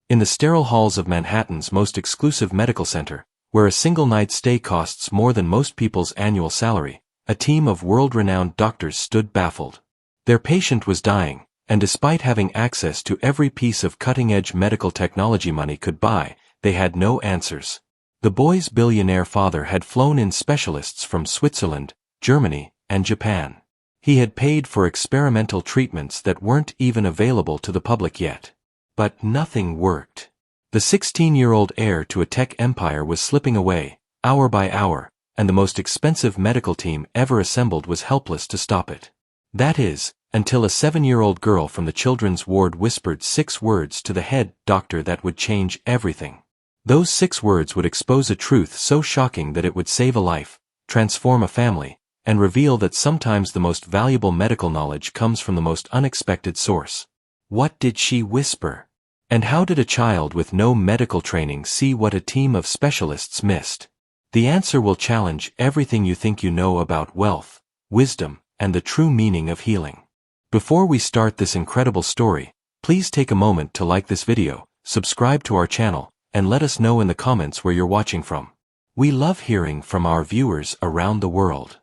In the sterile halls of Manhattan's most exclusive medical center, where a single night's stay costs more than most people's annual salary, a team of world-renowned doctors stood baffled. Their patient was dying, and despite having access to every piece of cutting-edge medical technology money could buy, they had no answers. The boy's billionaire father had flown in specialists from Switzerland, Germany, and Japan. He had paid for experimental treatments that weren't even available to the public yet. But nothing worked. The 16-year-old heir to a tech empire was slipping away, hour by hour, and the most expensive medical team ever assembled was helpless to stop it. That is, until a 7-year-old girl from the children's ward whispered 6 words to the head doctor that would change everything. Those 6 words would expose a truth so shocking that it would save a life, transform a family, and reveal that sometimes the most valuable medical knowledge comes from the most unexpected source. What did she whisper? And how did a child with no medical training see what a team of specialists missed? The answer will challenge everything you think you know about wealth, wisdom, and the true meaning of healing. Before we start this incredible story, please take a moment to like this video, subscribe to our channel, and let us know in the comments where you're watching from. We love hearing from our viewers around the world.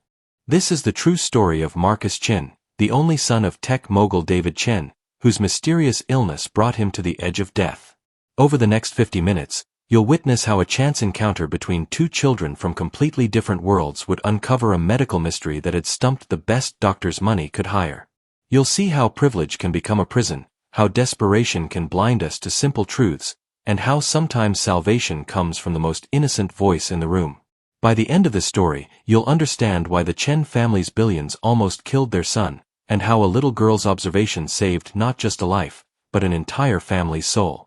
This is the true story of Marcus Chen, the only son of tech mogul David Chen, whose mysterious illness brought him to the edge of death. Over the next 50 minutes, you'll witness how a chance encounter between 2 children from completely different worlds would uncover a medical mystery that had stumped the best doctors money could hire. You'll see how privilege can become a prison, how desperation can blind us to simple truths, and how sometimes salvation comes from the most innocent voice in the room. By the end of this story, you'll understand why the Chen family's billions almost killed their son, and how a little girl's observation saved not just a life, but an entire family's soul.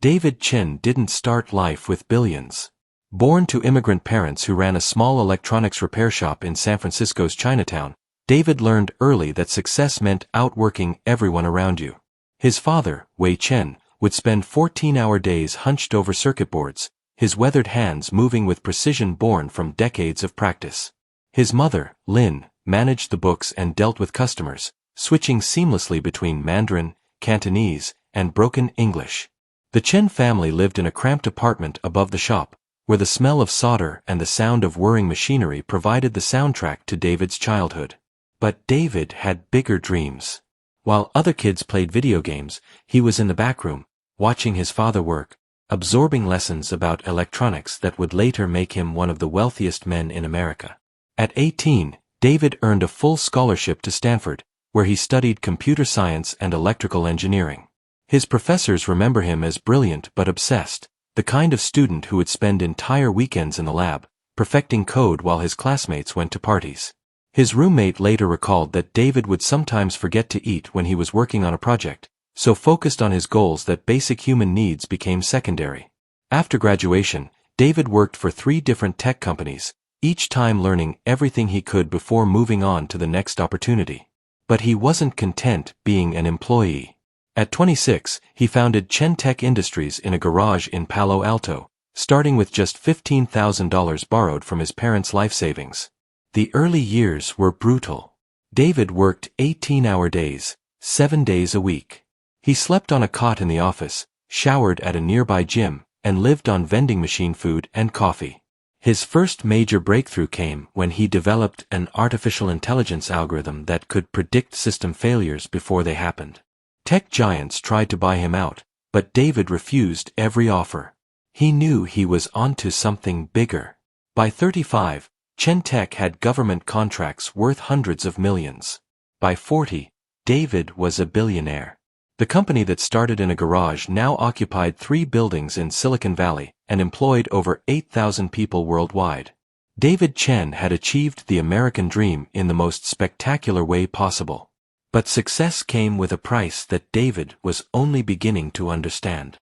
David Chen didn't start life with billions. Born to immigrant parents who ran a small electronics repair shop in San Francisco's Chinatown, David learned early that success meant outworking everyone around you. His father, Wei Chen, would spend 14-hour days hunched over circuit boards, his weathered hands moving with precision born from decades of practice. His mother, Lin, managed the books and dealt with customers, switching seamlessly between Mandarin, Cantonese, and broken English. The Chen family lived in a cramped apartment above the shop, where the smell of solder and the sound of whirring machinery provided the soundtrack to David's childhood. But David had bigger dreams. While other kids played video games, he was in the back room, watching his father work, absorbing lessons about electronics that would later make him one of the wealthiest men in America. At 18, David earned a full scholarship to Stanford, where he studied computer science and electrical engineering. His professors remember him as brilliant but obsessed, the kind of student who would spend entire weekends in the lab, perfecting code while his classmates went to parties. His roommate later recalled that David would sometimes forget to eat when he was working on a project, so focused on his goals that basic human needs became secondary. After graduation, David worked for 3 different tech companies, each time learning everything he could before moving on to the next opportunity. But he wasn't content being an employee. At 26, he founded Chen Tech Industries in a garage in Palo Alto, starting with just $15,000 borrowed from his parents' life savings. The early years were brutal. David worked 18-hour days, 7 days a week. He slept on a cot in the office, showered at a nearby gym, and lived on vending machine food and coffee. His first major breakthrough came when he developed an artificial intelligence algorithm that could predict system failures before they happened. Tech giants tried to buy him out, but David refused every offer. He knew he was onto something bigger. By 35, Chen Tech had government contracts worth hundreds of millions. By 40, David was a billionaire. The company that started in a garage now occupied 3 buildings in Silicon Valley and employed over 8,000 people worldwide. David Chen had achieved the American dream in the most spectacular way possible. But success came with a price that David was only beginning to understand.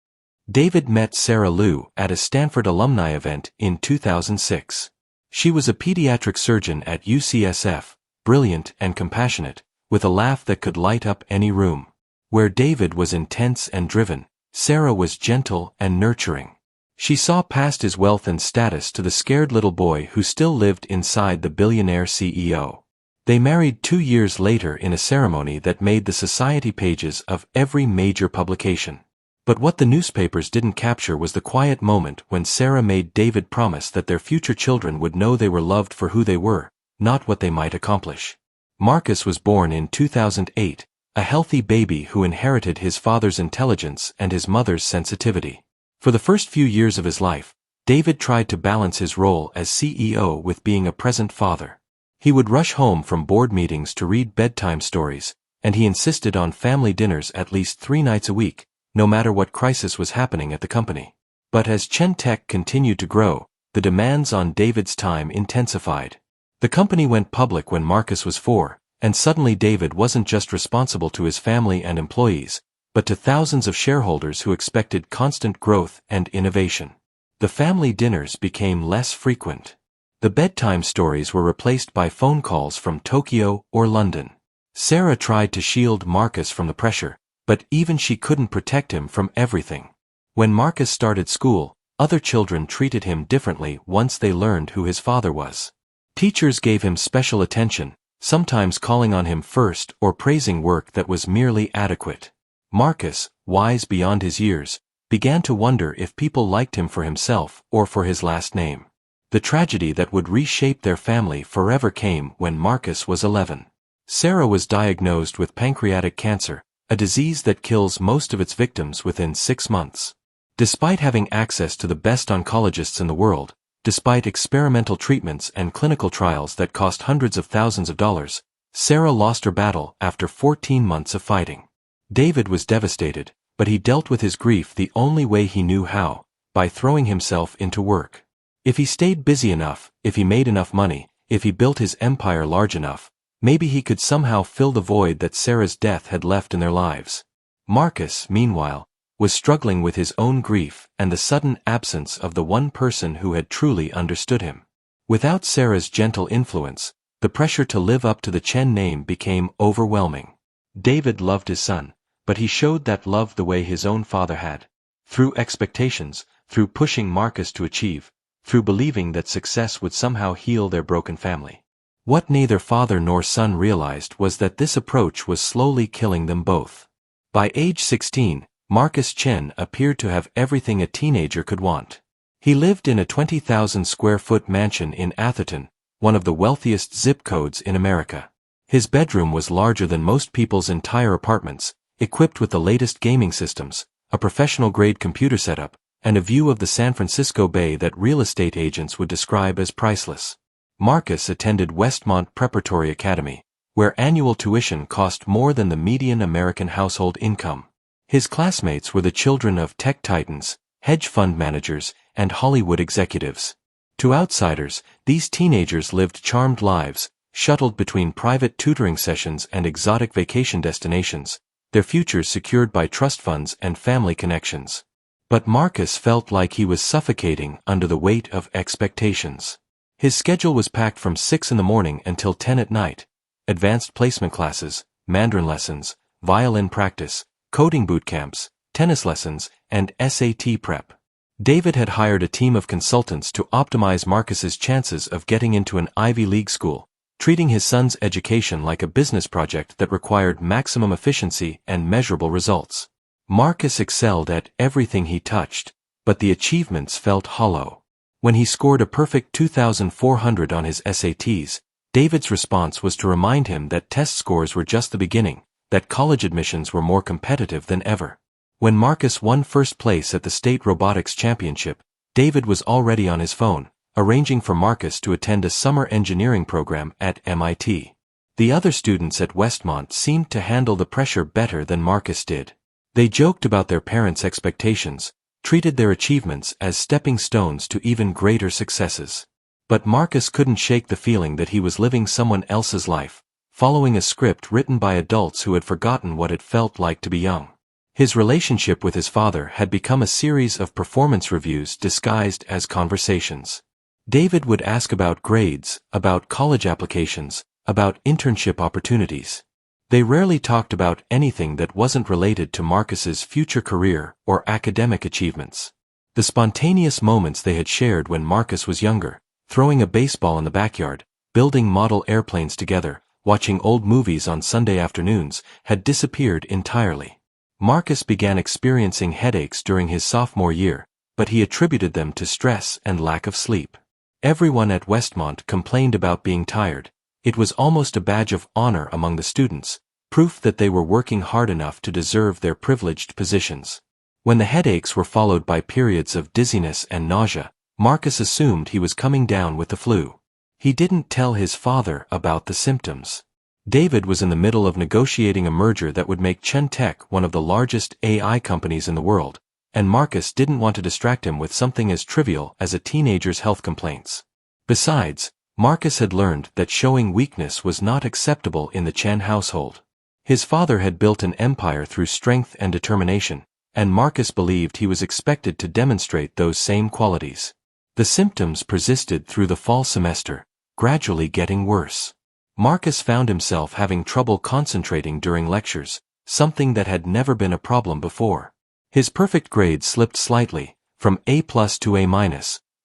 David met Sarah Liu at a Stanford alumni event in 2006. She was a pediatric surgeon at UCSF, brilliant and compassionate, with a laugh that could light up any room. Where David was intense and driven, Sarah was gentle and nurturing. She saw past his wealth and status to the scared little boy who still lived inside the billionaire CEO. They married 2 years later in a ceremony that made the society pages of every major publication. But what the newspapers didn't capture was the quiet moment when Sarah made David promise that their future children would know they were loved for who they were, not what they might accomplish. Marcus was born in 2008, a healthy baby who inherited his father's intelligence and his mother's sensitivity. For the first few years of his life, David tried to balance his role as CEO with being a present father. He would rush home from board meetings to read bedtime stories, and he insisted on family dinners at least 3 nights a week, no matter what crisis was happening at the company. But as Chen Tech continued to grow, the demands on David's time intensified. The company went public when Marcus was 4, and suddenly David wasn't just responsible to his family and employees, but to thousands of shareholders who expected constant growth and innovation. The family dinners became less frequent. The bedtime stories were replaced by phone calls from Tokyo or London. Sarah tried to shield Marcus from the pressure, but even she couldn't protect him from everything. When Marcus started school, other children treated him differently once they learned who his father was. Teachers gave him special attention, sometimes calling on him first or praising work that was merely adequate. Marcus, wise beyond his years, began to wonder if people liked him for himself or for his last name. The tragedy that would reshape their family forever came when Marcus was 11. Sarah was diagnosed with pancreatic cancer, a disease that kills most of its victims within 6 months. Despite having access to the best oncologists in the world, despite experimental treatments and clinical trials that cost hundreds of thousands of dollars, Sarah lost her battle after 14 months of fighting. David was devastated, but he dealt with his grief the only way he knew how, by throwing himself into work. If he stayed busy enough, if he made enough money, if he built his empire large enough, maybe he could somehow fill the void that Sarah's death had left in their lives. Marcus, meanwhile, was struggling with his own grief and the sudden absence of the one person who had truly understood him. Without Sarah's gentle influence, the pressure to live up to the Chen name became overwhelming. David loved his son, but he showed that love the way his own father had. Through expectations, through pushing Marcus to achieve, through believing that success would somehow heal their broken family. What neither father nor son realized was that this approach was slowly killing them both. By age 16, Marcus Chen appeared to have everything a teenager could want. He lived in a 20,000 square foot mansion in Atherton, one of the wealthiest zip codes in America. His bedroom was larger than most people's entire apartments, equipped with the latest gaming systems, a professional-grade computer setup, and a view of the San Francisco Bay that real estate agents would describe as priceless. Marcus attended Westmont Preparatory Academy, where annual tuition cost more than the median American household income. His classmates were the children of tech titans, hedge fund managers, and Hollywood executives. To outsiders, these teenagers lived charmed lives, shuttled between private tutoring sessions and exotic vacation destinations, their futures secured by trust funds and family connections. But Marcus felt like he was suffocating under the weight of expectations. His schedule was packed from 6 in the morning until 10 at night. Advanced placement classes, Mandarin lessons, violin practice, coding boot camps, tennis lessons, and SAT prep. David had hired a team of consultants to optimize Marcus's chances of getting into an Ivy League school, treating his son's education like a business project that required maximum efficiency and measurable results. Marcus excelled at everything he touched, but the achievements felt hollow. When he scored a perfect 2,400 on his SATs, David's response was to remind him that test scores were just the beginning, that college admissions were more competitive than ever. When Marcus won first place at the state robotics championship, David was already on his phone, arranging for Marcus to attend a summer engineering program at MIT. The other students at Westmont seemed to handle the pressure better than Marcus did. They joked about their parents' expectations, treated their achievements as stepping stones to even greater successes. But Marcus couldn't shake the feeling that he was living someone else's life, following a script written by adults who had forgotten what it felt like to be young. His relationship with his father had become a series of performance reviews disguised as conversations. David would ask about grades, about college applications, about internship opportunities. They rarely talked about anything that wasn't related to Marcus's future career or academic achievements. The spontaneous moments they had shared when Marcus was younger, throwing a baseball in the backyard, building model airplanes together, watching old movies on Sunday afternoons, had disappeared entirely. Marcus began experiencing headaches during his sophomore year, but he attributed them to stress and lack of sleep. Everyone at Westmont complained about being tired. It was almost a badge of honor among the students, proof that they were working hard enough to deserve their privileged positions. When the headaches were followed by periods of dizziness and nausea, Marcus assumed he was coming down with the flu. He didn't tell his father about the symptoms. David was in the middle of negotiating a merger that would make Chen Tech one of the largest AI companies in the world, and Marcus didn't want to distract him with something as trivial as a teenager's health complaints. Besides, Marcus had learned that showing weakness was not acceptable in the Chen household. His father had built an empire through strength and determination, and Marcus believed he was expected to demonstrate those same qualities. The symptoms persisted through the fall semester, gradually getting worse. Marcus found himself having trouble concentrating during lectures, something that had never been a problem before. His perfect grade slipped slightly, from A+ to A-,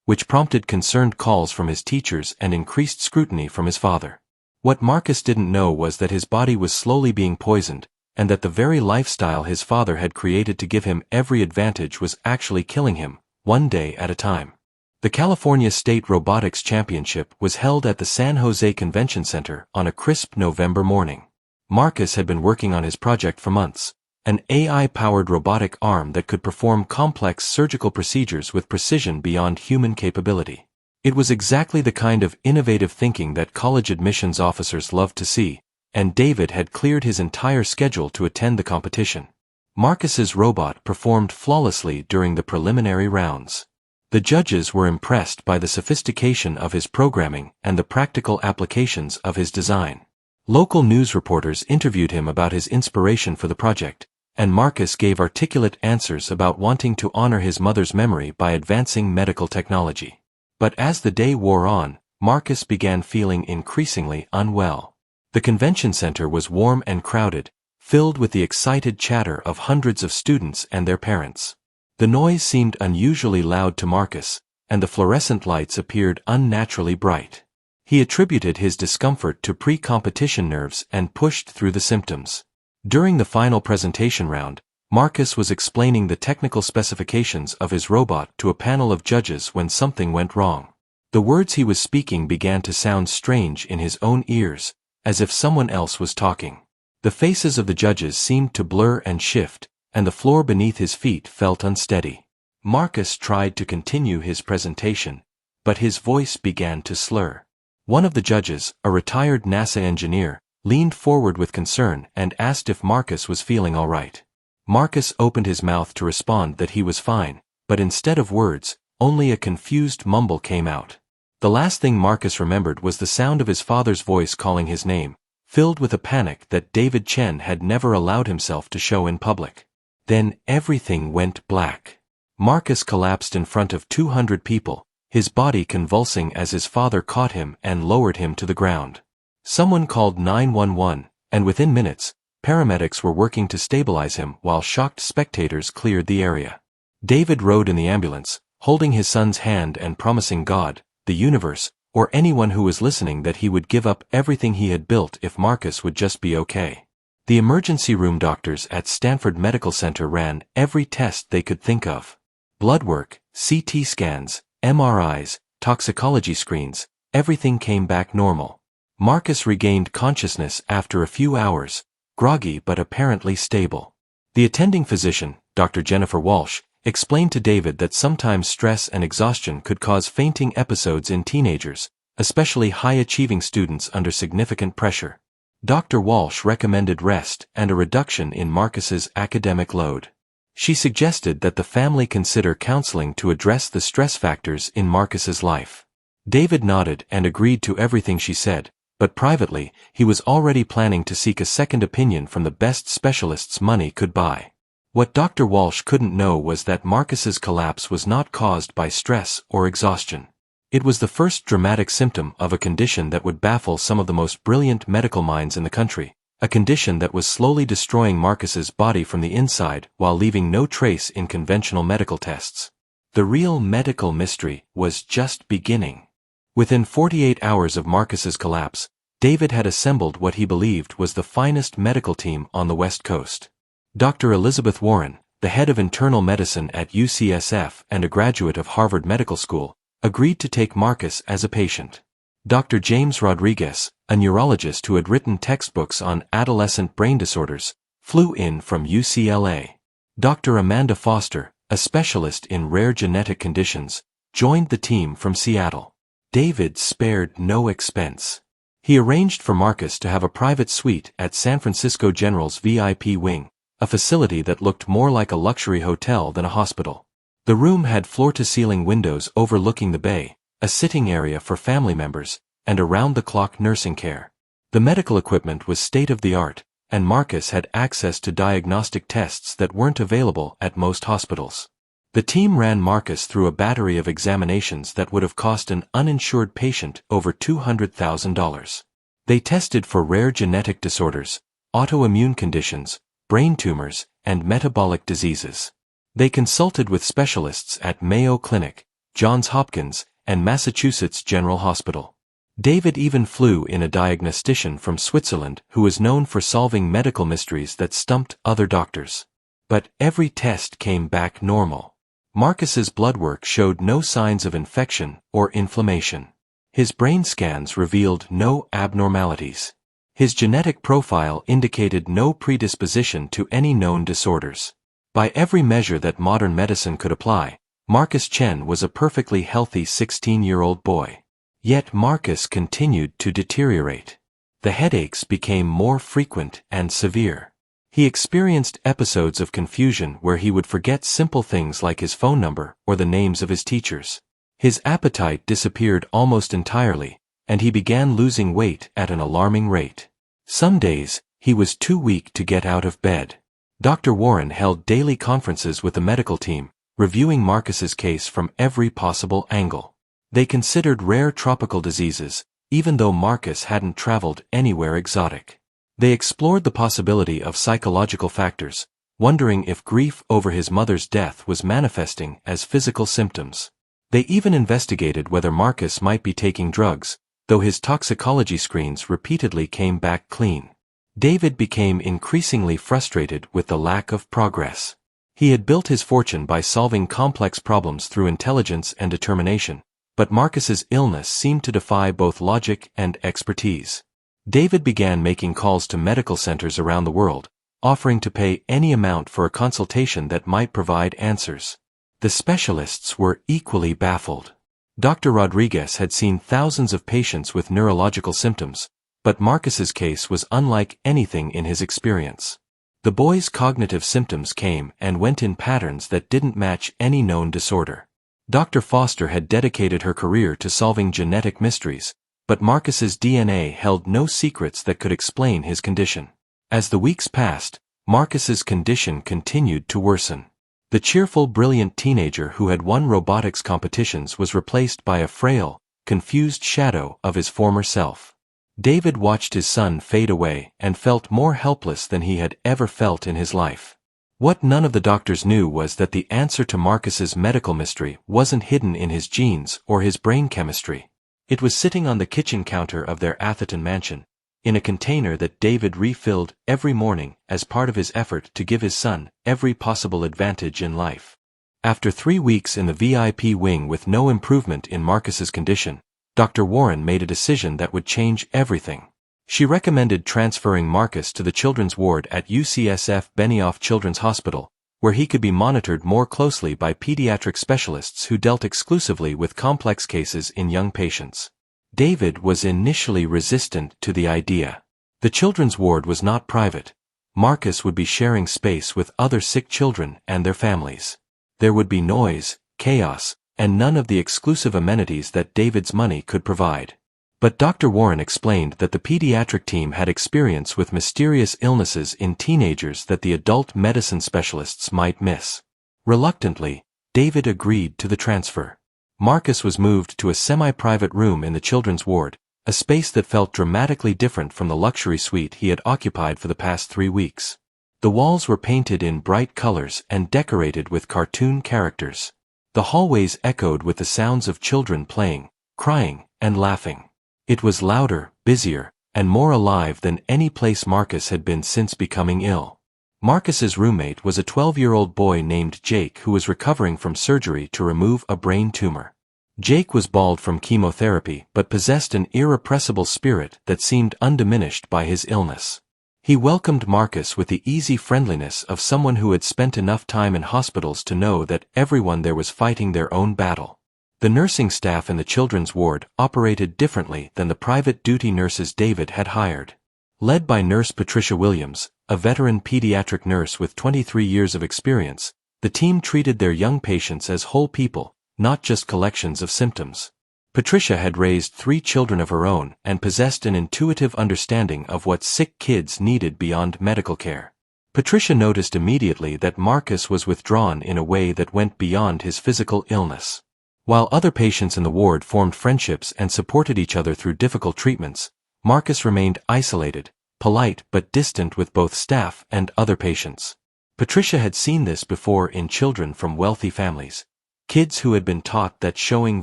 which prompted concerned calls from his teachers and increased scrutiny from his father. What Marcus didn't know was that his body was slowly being poisoned, and that the very lifestyle his father had created to give him every advantage was actually killing him, one day at a time. The California State Robotics Championship was held at the San Jose Convention Center on a crisp November morning. Marcus had been working on his project for months, an AI-powered robotic arm that could perform complex surgical procedures with precision beyond human capability. It was exactly the kind of innovative thinking that college admissions officers loved to see, and David had cleared his entire schedule to attend the competition. Marcus's robot performed flawlessly during the preliminary rounds. The judges were impressed by the sophistication of his programming and the practical applications of his design. Local news reporters interviewed him about his inspiration for the project, and Marcus gave articulate answers about wanting to honor his mother's memory by advancing medical technology. But as the day wore on, Marcus began feeling increasingly unwell. The convention center was warm and crowded, filled with the excited chatter of hundreds of students and their parents. The noise seemed unusually loud to Marcus, and the fluorescent lights appeared unnaturally bright. He attributed his discomfort to pre-competition nerves and pushed through the symptoms. During the final presentation round, Marcus was explaining the technical specifications of his robot to a panel of judges when something went wrong. The words he was speaking began to sound strange in his own ears, as if someone else was talking. The faces of the judges seemed to blur and shift, and the floor beneath his feet felt unsteady. Marcus tried to continue his presentation, but his voice began to slur. One of the judges, a retired NASA engineer, leaned forward with concern and asked if Marcus was feeling all right. Marcus opened his mouth to respond that he was fine, but instead of words, only a confused mumble came out. The last thing Marcus remembered was the sound of his father's voice calling his name, filled with a panic that David Chen had never allowed himself to show in public. Then everything went black. Marcus collapsed in front of 200 people, his body convulsing as his father caught him and lowered him to the ground. Someone called 911, and within minutes, paramedics were working to stabilize him while shocked spectators cleared the area. David rode in the ambulance, holding his son's hand and promising God, the universe, or anyone who was listening that he would give up everything he had built if Marcus would just be okay. The emergency room doctors at Stanford Medical Center ran every test they could think of. Blood work, CT scans, MRIs, toxicology screens, everything came back normal. Marcus regained consciousness after a few hours, groggy but apparently stable. The attending physician, Dr. Jennifer Walsh, explained to David that sometimes stress and exhaustion could cause fainting episodes in teenagers, especially high-achieving students under significant pressure. Dr. Walsh recommended rest and a reduction in Marcus's academic load. She suggested that the family consider counseling to address the stress factors in Marcus's life. David nodded and agreed to everything she said, but privately, he was already planning to seek a second opinion from the best specialists money could buy. What Dr. Walsh couldn't know was that Marcus's collapse was not caused by stress or exhaustion. It was the first dramatic symptom of a condition that would baffle some of the most brilliant medical minds in the country, a condition that was slowly destroying Marcus's body from the inside while leaving no trace in conventional medical tests. The real medical mystery was just beginning. Within 48 hours of Marcus's collapse, David had assembled what he believed was the finest medical team on the West Coast. Dr. Elizabeth Warren, the head of internal medicine at UCSF and a graduate of Harvard Medical School, agreed to take Marcus as a patient. Dr. James Rodriguez, a neurologist who had written textbooks on adolescent brain disorders, flew in from UCLA. Dr. Amanda Foster, a specialist in rare genetic conditions, joined the team from Seattle. David spared no expense. He arranged for Marcus to have a private suite at San Francisco General's VIP wing, a facility that looked more like a luxury hotel than a hospital. The room had floor-to-ceiling windows overlooking the bay, a sitting area for family members, and around-the-clock nursing care. The medical equipment was state-of-the-art, and Marcus had access to diagnostic tests that weren't available at most hospitals. The team ran Marcus through a battery of examinations that would have cost an uninsured patient over $200,000. They tested for rare genetic disorders, autoimmune conditions, brain tumors, and metabolic diseases. They consulted with specialists at Mayo Clinic, Johns Hopkins, and Massachusetts General Hospital. David even flew in a diagnostician from Switzerland who was known for solving medical mysteries that stumped other doctors. But every test came back normal. Marcus's blood work showed no signs of infection or inflammation. His brain scans revealed no abnormalities. His genetic profile indicated no predisposition to any known disorders. By every measure that modern medicine could apply, Marcus Chen was a perfectly healthy 16-year-old boy. Yet Marcus continued to deteriorate. The headaches became more frequent and severe. He experienced episodes of confusion where he would forget simple things like his phone number or the names of his teachers. His appetite disappeared almost entirely, and he began losing weight at an alarming rate. Some days, he was too weak to get out of bed. Dr. Warren held daily conferences with the medical team, reviewing Marcus's case from every possible angle. They considered rare tropical diseases, even though Marcus hadn't traveled anywhere exotic. They explored the possibility of psychological factors, wondering if grief over his mother's death was manifesting as physical symptoms. They even investigated whether Marcus might be taking drugs, though his toxicology screens repeatedly came back clean. David became increasingly frustrated with the lack of progress. He had built his fortune by solving complex problems through intelligence and determination, but Marcus's illness seemed to defy both logic and expertise. David began making calls to medical centers around the world, offering to pay any amount for a consultation that might provide answers. The specialists were equally baffled. Dr. Rodriguez had seen thousands of patients with neurological symptoms, but Marcus's case was unlike anything in his experience. The boy's cognitive symptoms came and went in patterns that didn't match any known disorder. Dr. Foster had dedicated her career to solving genetic mysteries, but Marcus's DNA held no secrets that could explain his condition. As the weeks passed, Marcus's condition continued to worsen. The cheerful, brilliant teenager who had won robotics competitions was replaced by a frail, confused shadow of his former self. David watched his son fade away and felt more helpless than he had ever felt in his life. What none of the doctors knew was that the answer to Marcus's medical mystery wasn't hidden in his genes or his brain chemistry. It was sitting on the kitchen counter of their Atherton mansion, in a container that David refilled every morning as part of his effort to give his son every possible advantage in life. After 3 weeks in the VIP wing with no improvement in Marcus's condition, Dr. Warren made a decision that would change everything. She recommended transferring Marcus to the children's ward at UCSF Benioff Children's Hospital, where he could be monitored more closely by pediatric specialists who dealt exclusively with complex cases in young patients. David was initially resistant to the idea. The children's ward was not private. Marcus would be sharing space with other sick children and their families. There would be noise, chaos, and none of the exclusive amenities that David's money could provide. But Dr. Warren explained that the pediatric team had experience with mysterious illnesses in teenagers that the adult medicine specialists might miss. Reluctantly, David agreed to the transfer. Marcus was moved to a semi-private room in the children's ward, a space that felt dramatically different from the luxury suite he had occupied for the past 3 weeks. The walls were painted in bright colors and decorated with cartoon characters. The hallways echoed with the sounds of children playing, crying, and laughing. It was louder, busier, and more alive than any place Marcus had been since becoming ill. Marcus's roommate was a 12-year-old boy named Jake who was recovering from surgery to remove a brain tumor. Jake was bald from chemotherapy but possessed an irrepressible spirit that seemed undiminished by his illness. He welcomed Marcus with the easy friendliness of someone who had spent enough time in hospitals to know that everyone there was fighting their own battle. The nursing staff in the children's ward operated differently than the private duty nurses David had hired. Led by Nurse Patricia Williams, a veteran pediatric nurse with 23 years of experience, the team treated their young patients as whole people, not just collections of symptoms. Patricia had raised 3 children of her own and possessed an intuitive understanding of what sick kids needed beyond medical care. Patricia noticed immediately that Marcus was withdrawn in a way that went beyond his physical illness. While other patients in the ward formed friendships and supported each other through difficult treatments, Marcus remained isolated, polite but distant with both staff and other patients. Patricia had seen this before in children from wealthy families. Kids who had been taught that showing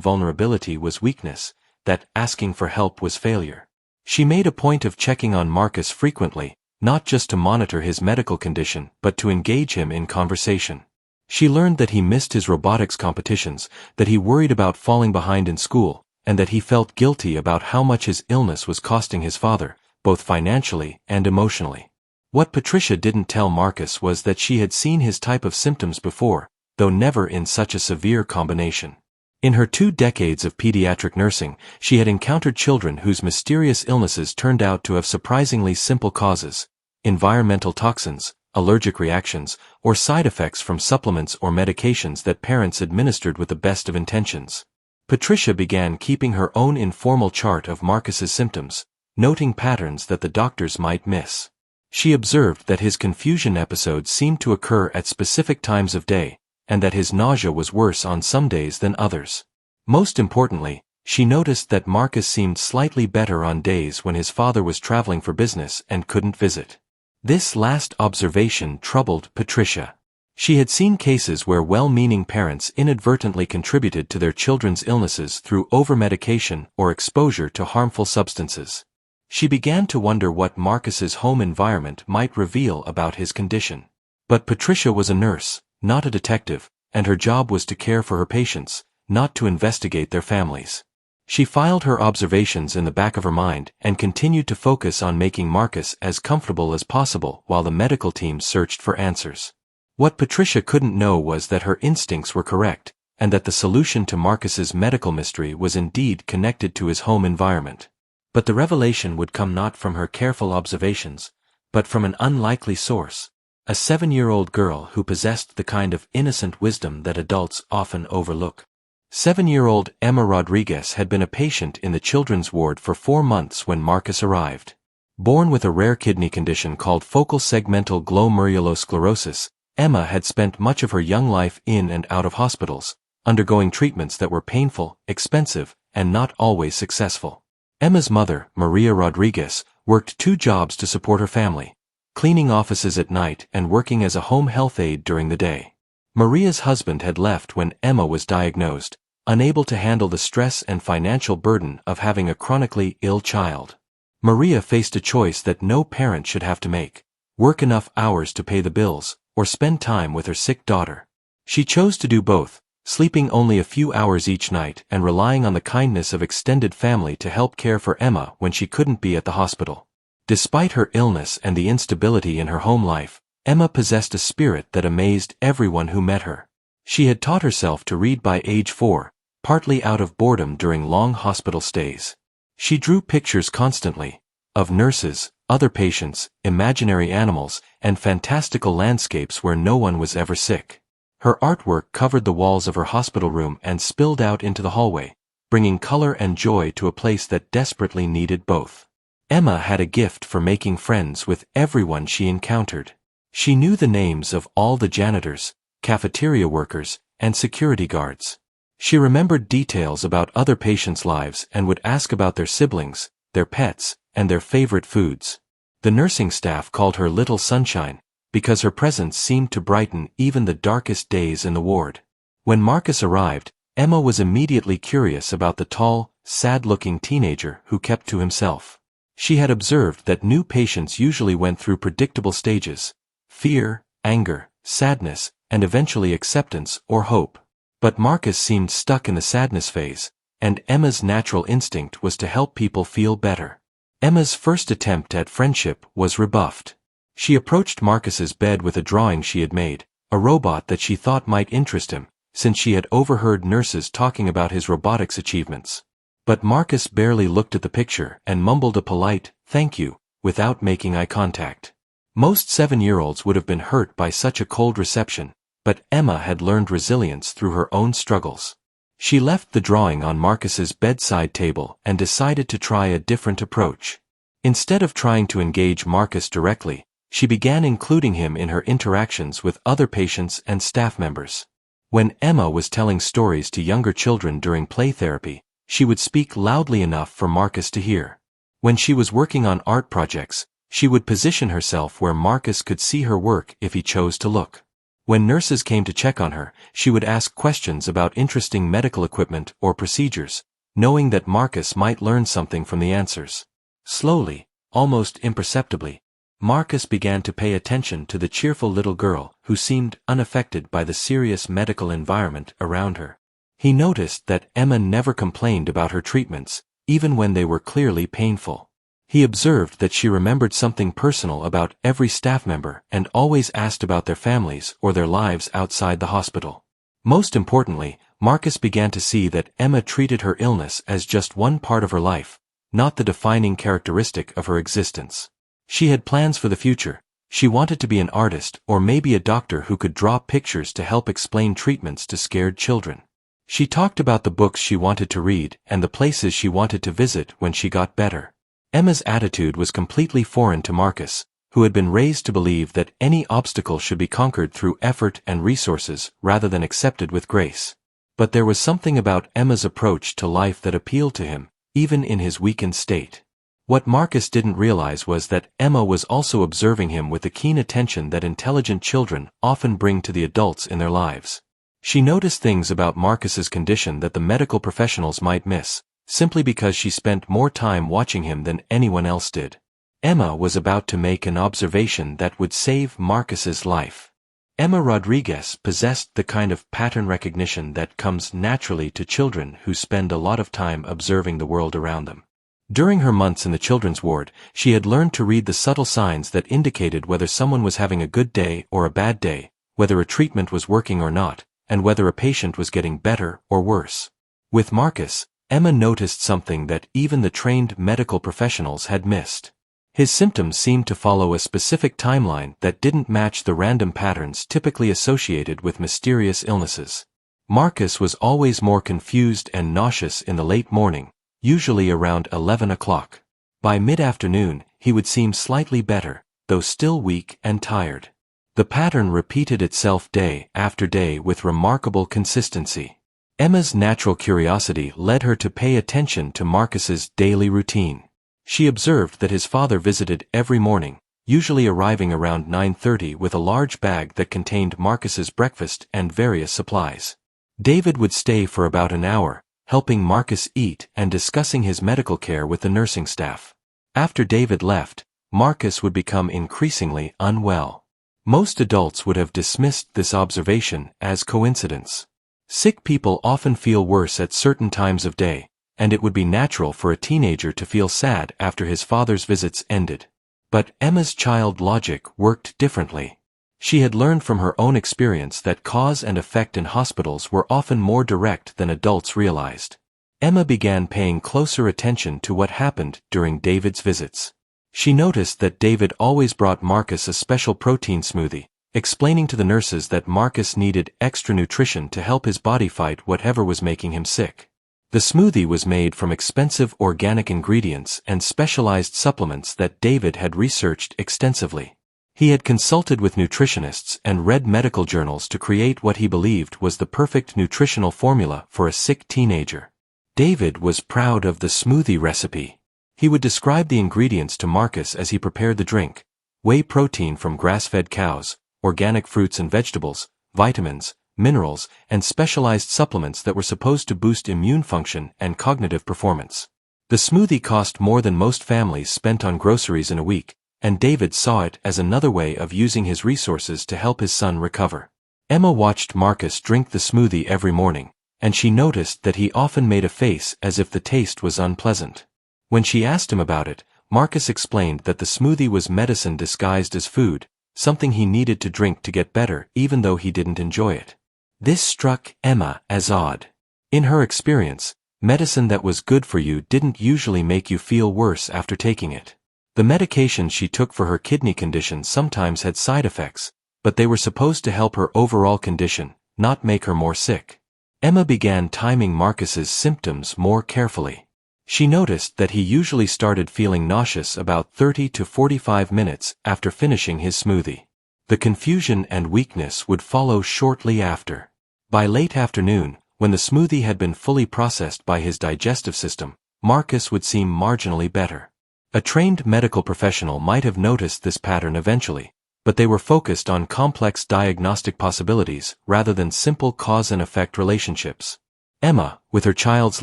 vulnerability was weakness, that asking for help was failure. She made a point of checking on Marcus frequently, not just to monitor his medical condition but to engage him in conversation. She learned that he missed his robotics competitions, that he worried about falling behind in school, and that he felt guilty about how much his illness was costing his father, both financially and emotionally. What Patricia didn't tell Marcus was that she had seen his type of symptoms before, though never in such a severe combination. In her 2 decades of pediatric nursing, she had encountered children whose mysterious illnesses turned out to have surprisingly simple causes: environmental toxins, allergic reactions, or side effects from supplements or medications that parents administered with the best of intentions. Patricia began keeping her own informal chart of Marcus's symptoms, noting patterns that the doctors might miss. She observed that his confusion episodes seemed to occur at specific times of day, and that his nausea was worse on some days than others. Most importantly, she noticed that Marcus seemed slightly better on days when his father was traveling for business and couldn't visit. This last observation troubled Patricia. She had seen cases where well-meaning parents inadvertently contributed to their children's illnesses through overmedication or exposure to harmful substances. She began to wonder what Marcus's home environment might reveal about his condition. But Patricia was a nurse, not a detective, and her job was to care for her patients, not to investigate their families. She filed her observations in the back of her mind and continued to focus on making Marcus as comfortable as possible while the medical team searched for answers. What Patricia couldn't know was that her instincts were correct, and that the solution to Marcus's medical mystery was indeed connected to his home environment. But the revelation would come not from her careful observations, but from an unlikely source: a 7-year-old girl who possessed the kind of innocent wisdom that adults often overlook. 7-year-old Emma Rodriguez had been a patient in the children's ward for 4 months when Marcus arrived. Born with a rare kidney condition called focal segmental glomerulosclerosis, Emma had spent much of her young life in and out of hospitals, undergoing treatments that were painful, expensive, and not always successful. Emma's mother, Maria Rodriguez, worked 2 jobs to support her family, cleaning offices at night and working as a home health aide during the day. Maria's husband had left when Emma was diagnosed, unable to handle the stress and financial burden of having a chronically ill child. Maria faced a choice that no parent should have to make: work enough hours to pay the bills, or spend time with her sick daughter. She chose to do both, sleeping only a few hours each night and relying on the kindness of extended family to help care for Emma when she couldn't be at the hospital. Despite her illness and the instability in her home life, Emma possessed a spirit that amazed everyone who met her. She had taught herself to read by age 4, partly out of boredom during long hospital stays. She drew pictures constantly, of nurses, other patients, imaginary animals, and fantastical landscapes where no one was ever sick. Her artwork covered the walls of her hospital room and spilled out into the hallway, bringing color and joy to a place that desperately needed both. Emma had a gift for making friends with everyone she encountered. She knew the names of all the janitors, cafeteria workers, and security guards. She remembered details about other patients' lives and would ask about their siblings, their pets, and their favorite foods. The nursing staff called her Little Sunshine, because her presence seemed to brighten even the darkest days in the ward. When Marcus arrived, Emma was immediately curious about the tall, sad-looking teenager who kept to himself. She had observed that new patients usually went through predictable stages: fear, anger, sadness, and eventually acceptance or hope. But Marcus seemed stuck in the sadness phase, and Emma's natural instinct was to help people feel better. Emma's first attempt at friendship was rebuffed. She approached Marcus's bed with a drawing she had made, a robot that she thought might interest him, since she had overheard nurses talking about his robotics achievements. But Marcus barely looked at the picture and mumbled a polite, "Thank you," without making eye contact. Most 7-year-olds would have been hurt by such a cold reception, but Emma had learned resilience through her own struggles. She left the drawing on Marcus's bedside table and decided to try a different approach. Instead of trying to engage Marcus directly, she began including him in her interactions with other patients and staff members. When Emma was telling stories to younger children during play therapy, she would speak loudly enough for Marcus to hear. When she was working on art projects, she would position herself where Marcus could see her work if he chose to look. When nurses came to check on her, she would ask questions about interesting medical equipment or procedures, knowing that Marcus might learn something from the answers. Slowly, almost imperceptibly, Marcus began to pay attention to the cheerful little girl who seemed unaffected by the serious medical environment around her. He noticed that Emma never complained about her treatments, even when they were clearly painful. He observed that she remembered something personal about every staff member and always asked about their families or their lives outside the hospital. Most importantly, Marcus began to see that Emma treated her illness as just one part of her life, not the defining characteristic of her existence. She had plans for the future. She wanted to be an artist or maybe a doctor who could draw pictures to help explain treatments to scared children. She talked about the books she wanted to read and the places she wanted to visit when she got better. Emma's attitude was completely foreign to Marcus, who had been raised to believe that any obstacle should be conquered through effort and resources rather than accepted with grace. But there was something about Emma's approach to life that appealed to him, even in his weakened state. What Marcus didn't realize was that Emma was also observing him with the keen attention that intelligent children often bring to the adults in their lives. She noticed things about Marcus's condition that the medical professionals might miss, simply because she spent more time watching him than anyone else did. Emma was about to make an observation that would save Marcus's life. Emma Rodriguez possessed the kind of pattern recognition that comes naturally to children who spend a lot of time observing the world around them. During her months in the children's ward, she had learned to read the subtle signs that indicated whether someone was having a good day or a bad day, whether a treatment was working or not, and whether a patient was getting better or worse. With Marcus, Emma noticed something that even the trained medical professionals had missed. His symptoms seemed to follow a specific timeline that didn't match the random patterns typically associated with mysterious illnesses. Marcus was always more confused and nauseous in the late morning, usually around 11 o'clock. By mid-afternoon, he would seem slightly better, though still weak and tired. The pattern repeated itself day after day with remarkable consistency. Emma's natural curiosity led her to pay attention to Marcus's daily routine. She observed that his father visited every morning, usually arriving around 9:30 with a large bag that contained Marcus's breakfast and various supplies. David would stay for about an hour, helping Marcus eat and discussing his medical care with the nursing staff. After David left, Marcus would become increasingly unwell. Most adults would have dismissed this observation as coincidence. Sick people often feel worse at certain times of day, and it would be natural for a teenager to feel sad after his father's visits ended. But Emma's child logic worked differently. She had learned from her own experience that cause and effect in hospitals were often more direct than adults realized. Emma began paying closer attention to what happened during David's visits. She noticed that David always brought Marcus a special protein smoothie, explaining to the nurses that Marcus needed extra nutrition to help his body fight whatever was making him sick. The smoothie was made from expensive organic ingredients and specialized supplements that David had researched extensively. He had consulted with nutritionists and read medical journals to create what he believed was the perfect nutritional formula for a sick teenager. David was proud of the smoothie recipe. He would describe the ingredients to Marcus as he prepared the drink: whey protein from grass-fed cows, organic fruits and vegetables, vitamins, minerals, and specialized supplements that were supposed to boost immune function and cognitive performance. The smoothie cost more than most families spent on groceries in a week, and David saw it as another way of using his resources to help his son recover. Emma watched Marcus drink the smoothie every morning, and she noticed that he often made a face as if the taste was unpleasant. When she asked him about it, Marcus explained that the smoothie was medicine disguised as food, something he needed to drink to get better even though he didn't enjoy it. This struck Emma as odd. In her experience, medicine that was good for you didn't usually make you feel worse after taking it. The medication she took for her kidney condition sometimes had side effects, but they were supposed to help her overall condition, not make her more sick. Emma began timing Marcus's symptoms more carefully. She noticed that he usually started feeling nauseous about 30 to 45 minutes after finishing his smoothie. The confusion and weakness would follow shortly after. By late afternoon, when the smoothie had been fully processed by his digestive system, Marcus would seem marginally better. A trained medical professional might have noticed this pattern eventually, but they were focused on complex diagnostic possibilities rather than simple cause and effect relationships. Emma, with her child's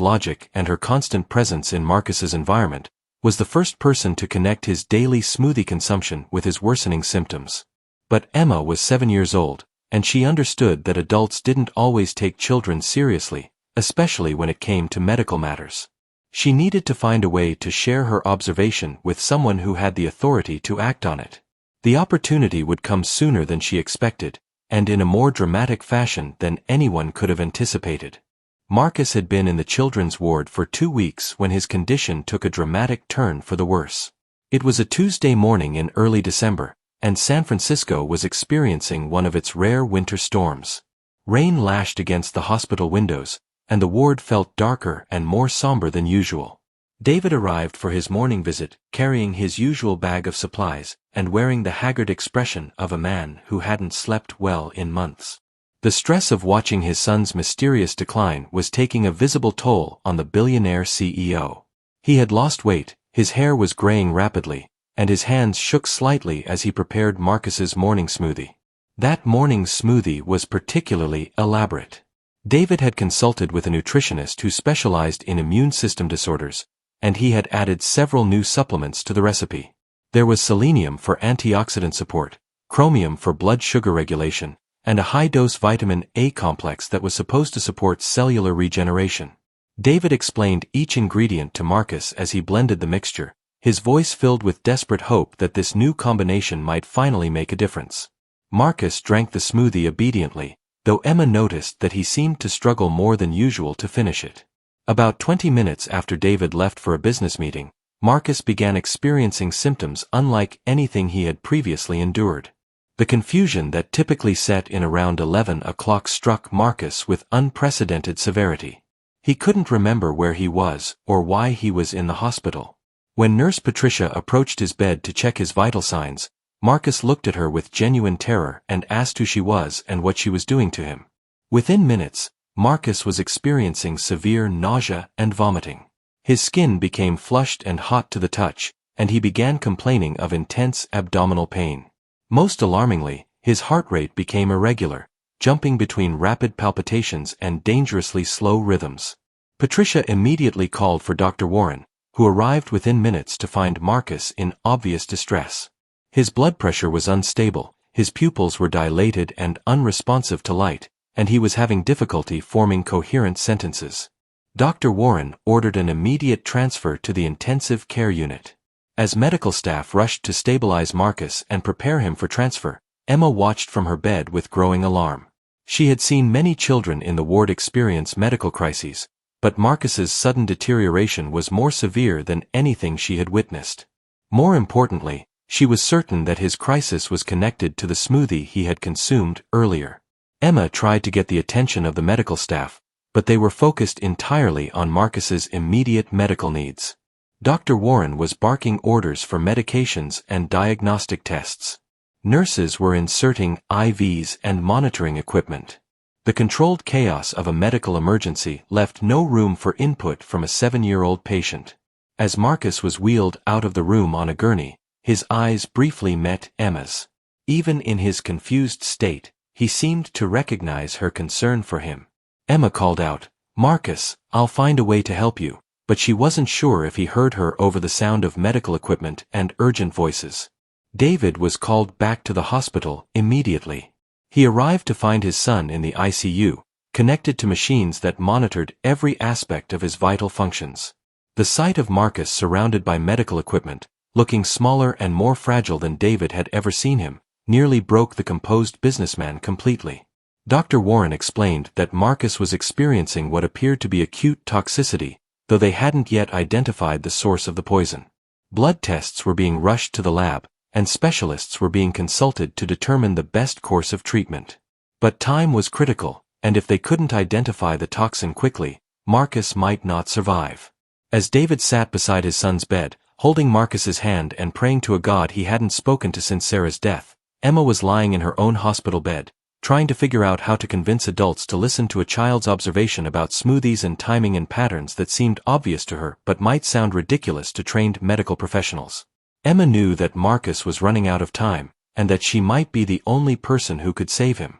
logic and her constant presence in Marcus's environment, was the first person to connect his daily smoothie consumption with his worsening symptoms. But Emma was 7 years old, and she understood that adults didn't always take children seriously, especially when it came to medical matters. She needed to find a way to share her observation with someone who had the authority to act on it. The opportunity would come sooner than she expected, and in a more dramatic fashion than anyone could have anticipated. Marcus had been in the children's ward for 2 weeks when his condition took a dramatic turn for the worse. It was a Tuesday morning in early December, and San Francisco was experiencing one of its rare winter storms. Rain lashed against the hospital windows, and the ward felt darker and more somber than usual. David arrived for his morning visit, carrying his usual bag of supplies, and wearing the haggard expression of a man who hadn't slept well in months. The stress of watching his son's mysterious decline was taking a visible toll on the billionaire CEO. He had lost weight, his hair was graying rapidly, and his hands shook slightly as he prepared Marcus's morning smoothie. That morning's smoothie was particularly elaborate. David had consulted with a nutritionist who specialized in immune system disorders, and he had added several new supplements to the recipe. There was selenium for antioxidant support, chromium for blood sugar regulation, and a high-dose vitamin A complex that was supposed to support cellular regeneration. David explained each ingredient to Marcus as he blended the mixture, his voice filled with desperate hope that this new combination might finally make a difference. Marcus drank the smoothie obediently, though Emma noticed that he seemed to struggle more than usual to finish it. About 20 minutes after David left for a business meeting, Marcus began experiencing symptoms unlike anything he had previously endured. The confusion that typically set in around 11 o'clock struck Marcus with unprecedented severity. He couldn't remember where he was or why he was in the hospital. When Nurse Patricia approached his bed to check his vital signs, Marcus looked at her with genuine terror and asked who she was and what she was doing to him. Within minutes, Marcus was experiencing severe nausea and vomiting. His skin became flushed and hot to the touch, and he began complaining of intense abdominal pain. Most alarmingly, his heart rate became irregular, jumping between rapid palpitations and dangerously slow rhythms. Patricia immediately called for Dr. Warren, who arrived within minutes to find Marcus in obvious distress. His blood pressure was unstable, his pupils were dilated and unresponsive to light, and he was having difficulty forming coherent sentences. Dr. Warren ordered an immediate transfer to the intensive care unit. As medical staff rushed to stabilize Marcus and prepare him for transfer, Emma watched from her bed with growing alarm. She had seen many children in the ward experience medical crises, but Marcus's sudden deterioration was more severe than anything she had witnessed. More importantly, she was certain that his crisis was connected to the smoothie he had consumed earlier. Emma tried to get the attention of the medical staff, but they were focused entirely on Marcus's immediate medical needs. Dr. Warren was barking orders for medications and diagnostic tests. Nurses were inserting IVs and monitoring equipment. The controlled chaos of a medical emergency left no room for input from a 7-year-old patient. As Marcus was wheeled out of the room on a gurney, his eyes briefly met Emma's. Even in his confused state, he seemed to recognize her concern for him. Emma called out, "Marcus, I'll find a way to help you," but she wasn't sure if he heard her over the sound of medical equipment and urgent voices. David was called back to the hospital immediately. He arrived to find his son in the ICU, connected to machines that monitored every aspect of his vital functions. The sight of Marcus surrounded by medical equipment, looking smaller and more fragile than David had ever seen him, nearly broke the composed businessman completely. Dr. Warren explained that Marcus was experiencing what appeared to be acute toxicity, though they hadn't yet identified the source of the poison. Blood tests were being rushed to the lab, and specialists were being consulted to determine the best course of treatment. But time was critical, and if they couldn't identify the toxin quickly, Marcus might not survive. As David sat beside his son's bed, holding Marcus's hand and praying to a God he hadn't spoken to since Sarah's death, Emma was lying in her own hospital bed, trying to figure out how to convince adults to listen to a child's observation about smoothies and timing in patterns that seemed obvious to her but might sound ridiculous to trained medical professionals. Emma knew that Marcus was running out of time, and that she might be the only person who could save him.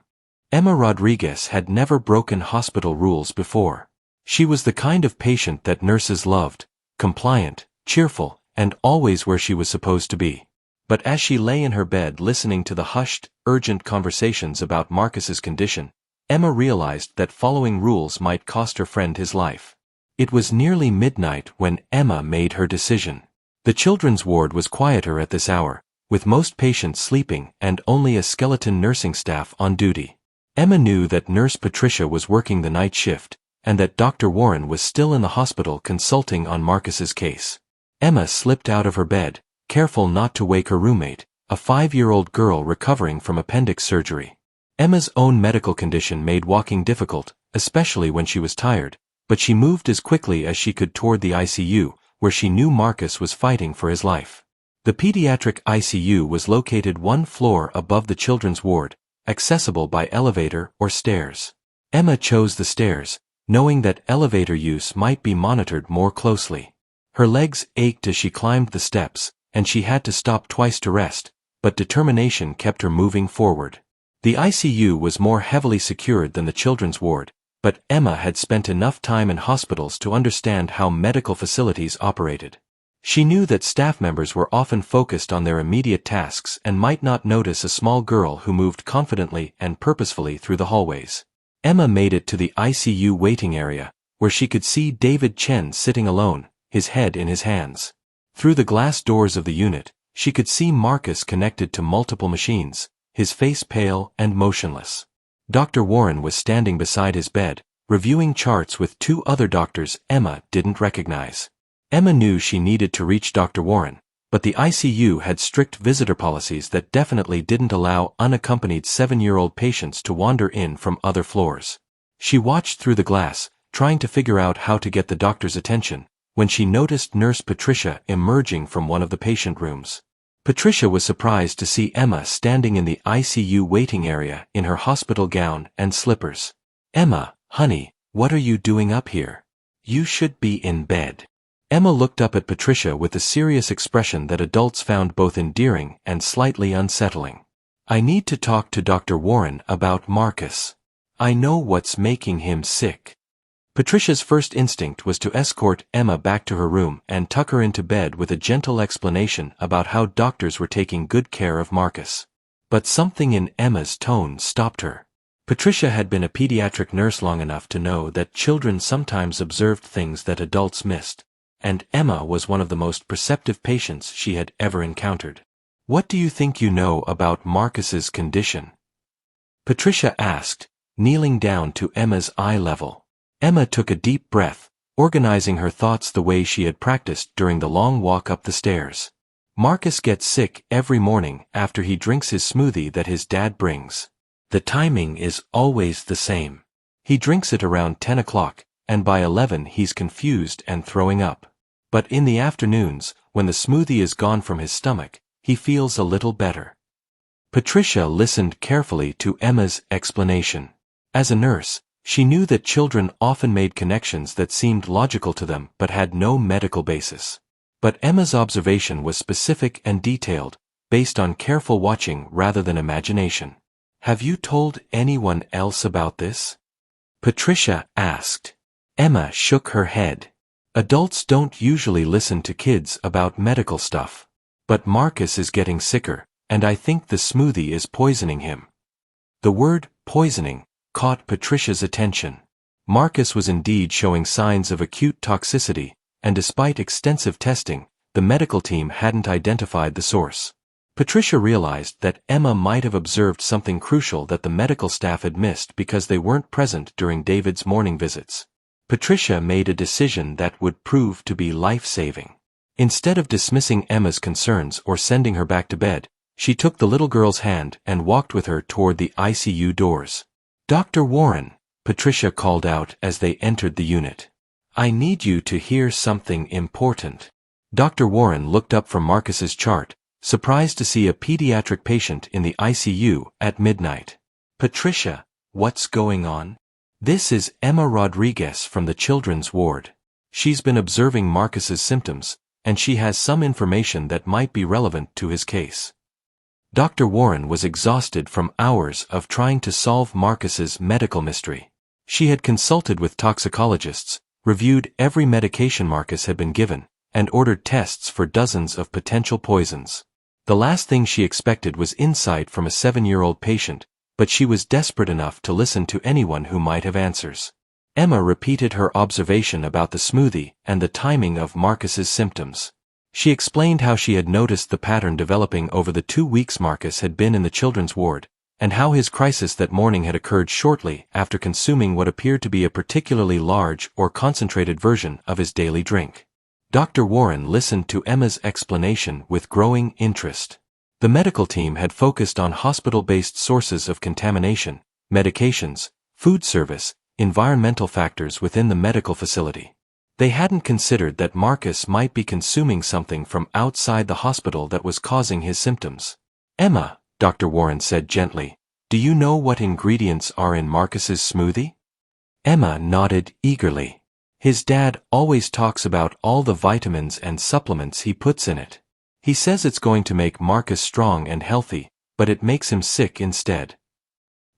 Emma Rodriguez had never broken hospital rules before. She was the kind of patient that nurses loved, compliant, cheerful, and always where she was supposed to be. But as she lay in her bed listening to the hushed, urgent conversations about Marcus's condition, Emma realized that following rules might cost her friend his life. It was nearly midnight when Emma made her decision. The children's ward was quieter at this hour, with most patients sleeping and only a skeleton nursing staff on duty. Emma knew that Nurse Patricia was working the night shift, and that Dr. Warren was still in the hospital consulting on Marcus's case. Emma slipped out of her bed, careful not to wake her roommate, a 5-year-old girl recovering from appendix surgery. Emma's own medical condition made walking difficult, especially when she was tired, but she moved as quickly as she could toward the ICU, where she knew Marcus was fighting for his life. The pediatric ICU was located 1 floor above the children's ward, accessible by elevator or stairs. Emma chose the stairs, knowing that elevator use might be monitored more closely. Her legs ached as she climbed the steps, and she had to stop twice to rest, but determination kept her moving forward. The ICU was more heavily secured than the children's ward, but Emma had spent enough time in hospitals to understand how medical facilities operated. She knew that staff members were often focused on their immediate tasks and might not notice a small girl who moved confidently and purposefully through the hallways. Emma made it to the ICU waiting area, where she could see David Chen sitting alone, his head in his hands. Through the glass doors of the unit, she could see Marcus connected to multiple machines, his face pale and motionless. Dr. Warren was standing beside his bed, reviewing charts with 2 other doctors Emma didn't recognize. Emma knew she needed to reach Dr. Warren, but the ICU had strict visitor policies that definitely didn't allow unaccompanied 7-year-old patients to wander in from other floors. She watched through the glass, trying to figure out how to get the doctor's attention, when she noticed Nurse Patricia emerging from one of the patient rooms. Patricia was surprised to see Emma standing in the ICU waiting area in her hospital gown and slippers. "Emma, honey, what are you doing up here? You should be in bed." Emma looked up at Patricia with a serious expression that adults found both endearing and slightly unsettling. "I need to talk to Dr. Warren about Marcus. I know what's making him sick." Patricia's first instinct was to escort Emma back to her room and tuck her into bed with a gentle explanation about how doctors were taking good care of Marcus. But something in Emma's tone stopped her. Patricia had been a pediatric nurse long enough to know that children sometimes observed things that adults missed, and Emma was one of the most perceptive patients she had ever encountered. "What do you think you know about Marcus's condition?" Patricia asked, kneeling down to Emma's eye level. Emma took a deep breath, organizing her thoughts the way she had practiced during the long walk up the stairs. "Marcus gets sick every morning after he drinks his smoothie that his dad brings. The timing is always the same. He drinks it around 10 o'clock, and by 11 he's confused and throwing up. But in the afternoons, when the smoothie is gone from his stomach, he feels a little better." Patricia listened carefully to Emma's explanation. As a nurse, she knew that children often made connections that seemed logical to them but had no medical basis. But Emma's observation was specific and detailed, based on careful watching rather than imagination. "Have you told anyone else about this?" Patricia asked. Emma shook her head. "Adults don't usually listen to kids about medical stuff. But Marcus is getting sicker, and I think the smoothie is poisoning him. The word poisoning caught Patricia's attention. Marcus was indeed showing signs of acute toxicity, and despite extensive testing, the medical team hadn't identified the source. Patricia realized that Emma might have observed something crucial that the medical staff had missed because they weren't present during David's morning visits. Patricia made a decision that would prove to be life-saving. Instead of dismissing Emma's concerns or sending her back to bed, she took the little girl's hand and walked with her toward the ICU doors. "Dr. Warren," Patricia called out as they entered the unit. "I need you to hear something important." Dr. Warren looked up from Marcus's chart, surprised to see a pediatric patient in the ICU at midnight. "Patricia, what's going on?" "This is Emma Rodriguez from the children's ward. She's been observing Marcus's symptoms, and she has some information that might be relevant to his case." Dr. Warren was exhausted from hours of trying to solve Marcus's medical mystery. She had consulted with toxicologists, reviewed every medication Marcus had been given, and ordered tests for dozens of potential poisons. The last thing she expected was insight from a 7-year-old patient, but she was desperate enough to listen to anyone who might have answers. Emma repeated her observation about the smoothie and the timing of Marcus's symptoms. She explained how she had noticed the pattern developing over the 2 weeks Marcus had been in the children's ward, and how his crisis that morning had occurred shortly after consuming what appeared to be a particularly large or concentrated version of his daily drink. Dr. Warren listened to Emma's explanation with growing interest. The medical team had focused on hospital-based sources of contamination, medications, food service, environmental factors within the medical facility. They hadn't considered that Marcus might be consuming something from outside the hospital that was causing his symptoms. "Emma," Dr. Warren said gently, "do you know what ingredients are in Marcus's smoothie?" Emma nodded eagerly. "His dad always talks about all the vitamins and supplements he puts in it. He says it's going to make Marcus strong and healthy, but it makes him sick instead."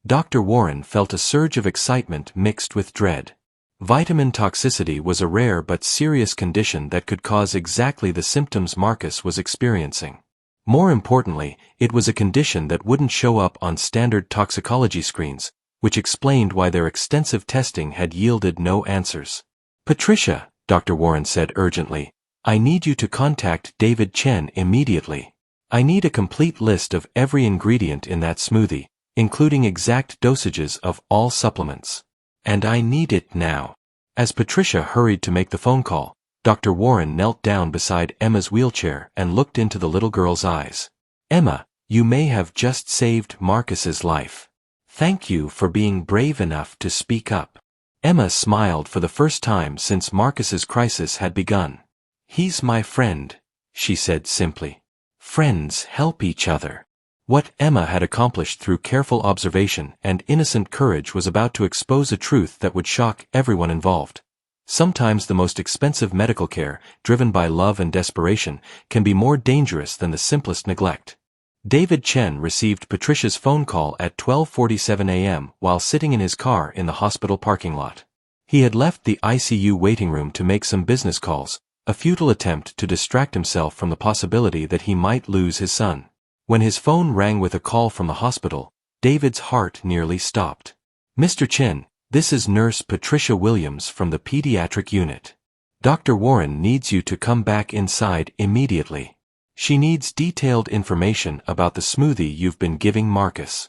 Dr. Warren felt a surge of excitement mixed with dread. Vitamin toxicity was a rare but serious condition that could cause exactly the symptoms Marcus was experiencing. More importantly, it was a condition that wouldn't show up on standard toxicology screens, which explained why their extensive testing had yielded no answers. "Patricia," Dr. Warren said urgently, "I need you to contact David Chen immediately. I need a complete list of every ingredient in that smoothie, including exact dosages of all supplements. And I need it now." As Patricia hurried to make the phone call, Dr. Warren knelt down beside Emma's wheelchair and looked into the little girl's eyes. "Emma, you may have just saved Marcus's life. Thank you for being brave enough to speak up." Emma smiled for the first time since Marcus's crisis had begun. "He's my friend," she said simply. Friends help each other. What Emma had accomplished through careful observation and innocent courage was about to expose a truth that would shock everyone involved. Sometimes the most expensive medical care, driven by love and desperation, can be more dangerous than the simplest neglect. David Chen received Patricia's phone call at 12:47 a.m. while sitting in his car in the hospital parking lot. He had left the ICU waiting room to make some business calls, a futile attempt to distract himself from the possibility that he might lose his son. When his phone rang with a call from the hospital, David's heart nearly stopped. "Mr. Chen, this is Nurse Patricia Williams from the pediatric unit. Dr. Warren needs you to come back inside immediately. She needs detailed information about the smoothie you've been giving Marcus."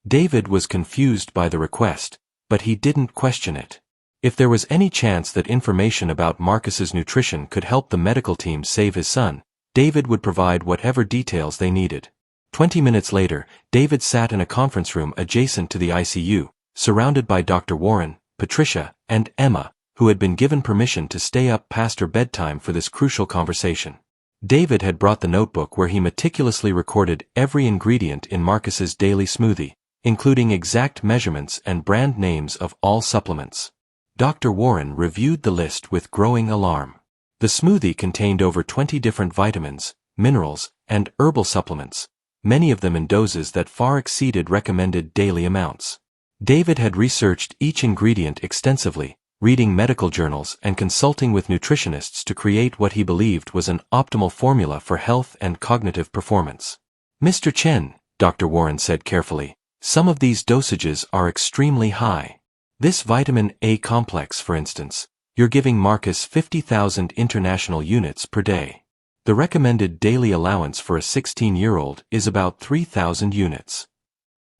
David was confused by the request, but he didn't question it. If there was any chance that information about Marcus's nutrition could help the medical team save his son, David would provide whatever details they needed. 20 minutes later, David sat in a conference room adjacent to the ICU, surrounded by Dr. Warren, Patricia, and Emma, who had been given permission to stay up past her bedtime for this crucial conversation. David had brought the notebook where he meticulously recorded every ingredient in Marcus's daily smoothie, including exact measurements and brand names of all supplements. Dr. Warren reviewed the list with growing alarm. The smoothie contained over 20 different vitamins, minerals, and herbal supplements, many of them in doses that far exceeded recommended daily amounts. David had researched each ingredient extensively, reading medical journals and consulting with nutritionists to create what he believed was an optimal formula for health and cognitive performance. "Mr. Chen," Dr. Warren said carefully, "some of these dosages are extremely high. This vitamin A complex, for instance, you're giving Marcus 50,000 international units per day. The recommended daily allowance for a 16-year-old is about 3,000 units."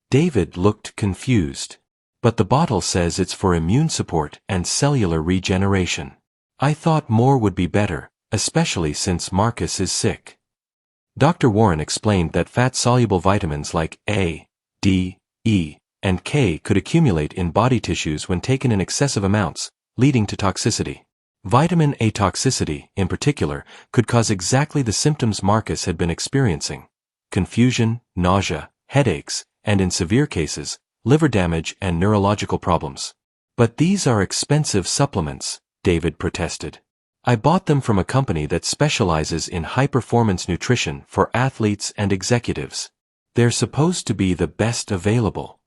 David looked confused. "But the bottle says it's for immune support and cellular regeneration. I thought more would be better, especially since Marcus is sick." Dr. Warren explained that fat-soluble vitamins like A, D, E, and K could accumulate in body tissues when taken in excessive amounts, leading to toxicity. Vitamin A toxicity, in particular, could cause exactly the symptoms Marcus had been experiencing: confusion, nausea, headaches, and in severe cases, liver damage and neurological problems. "But these are expensive supplements," David protested. "I bought them from a company that specializes in high-performance nutrition for athletes and executives. They're supposed to be the best available."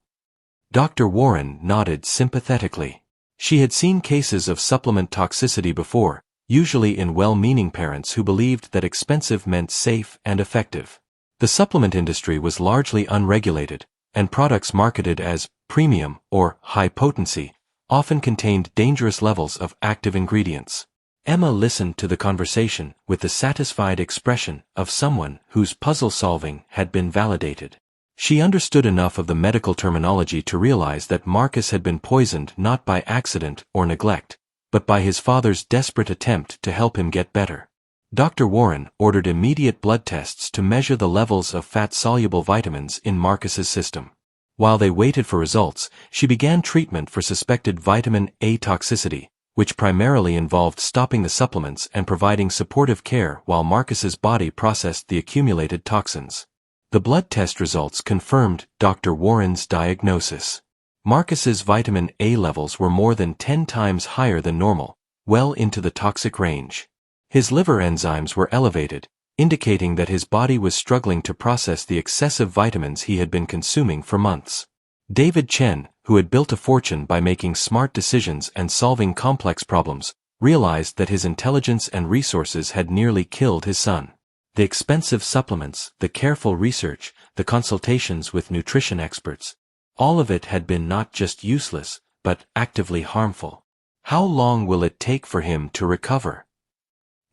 Dr. Warren nodded sympathetically. She had seen cases of supplement toxicity before, usually in well-meaning parents who believed that expensive meant safe and effective. The supplement industry was largely unregulated, and products marketed as premium or high potency often contained dangerous levels of active ingredients. Emma listened to the conversation with the satisfied expression of someone whose puzzle solving had been validated. She understood enough of the medical terminology to realize that Marcus had been poisoned not by accident or neglect, but by his father's desperate attempt to help him get better. Dr. Warren ordered immediate blood tests to measure the levels of fat-soluble vitamins in Marcus's system. While they waited for results, she began treatment for suspected vitamin A toxicity, which primarily involved stopping the supplements and providing supportive care while Marcus's body processed the accumulated toxins. The blood test results confirmed Dr. Warren's diagnosis. Marcus's vitamin A levels were more than 10 times higher than normal, well into the toxic range. His liver enzymes were elevated, indicating that his body was struggling to process the excessive vitamins he had been consuming for months. David Chen, who had built a fortune by making smart decisions and solving complex problems, realized that his intelligence and resources had nearly killed his son. The expensive supplements, the careful research, the consultations with nutrition experts, all of it had been not just useless, but actively harmful. "How long will it take for him to recover?"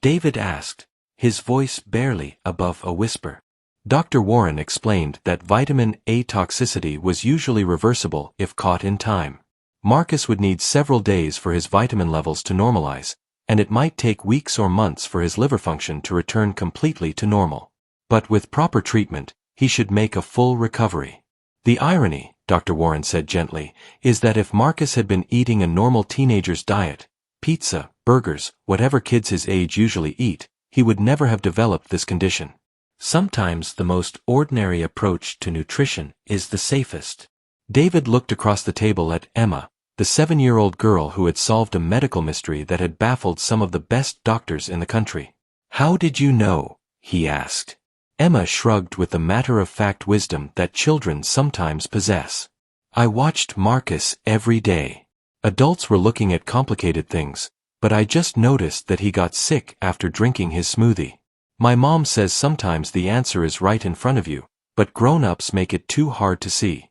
David asked, his voice barely above a whisper. Dr. Warren explained that vitamin A toxicity was usually reversible if caught in time. Marcus would need several days for his vitamin levels to normalize, and it might take weeks or months for his liver function to return completely to normal. But with proper treatment, he should make a full recovery. "The irony," Dr. Warren said gently, "is that if Marcus had been eating a normal teenager's diet, pizza, burgers, whatever kids his age usually eat, he would never have developed this condition. Sometimes the most ordinary approach to nutrition is the safest." David looked across the table at Emma, the 7-year-old girl who had solved a medical mystery that had baffled some of the best doctors in the country. "How did you know?" he asked. Emma shrugged with the matter-of-fact wisdom that children sometimes possess. "I watched Marcus every day. Adults were looking at complicated things, but I just noticed that he got sick after drinking his smoothie. My mom says sometimes the answer is right in front of you, but grown-ups make it too hard to see."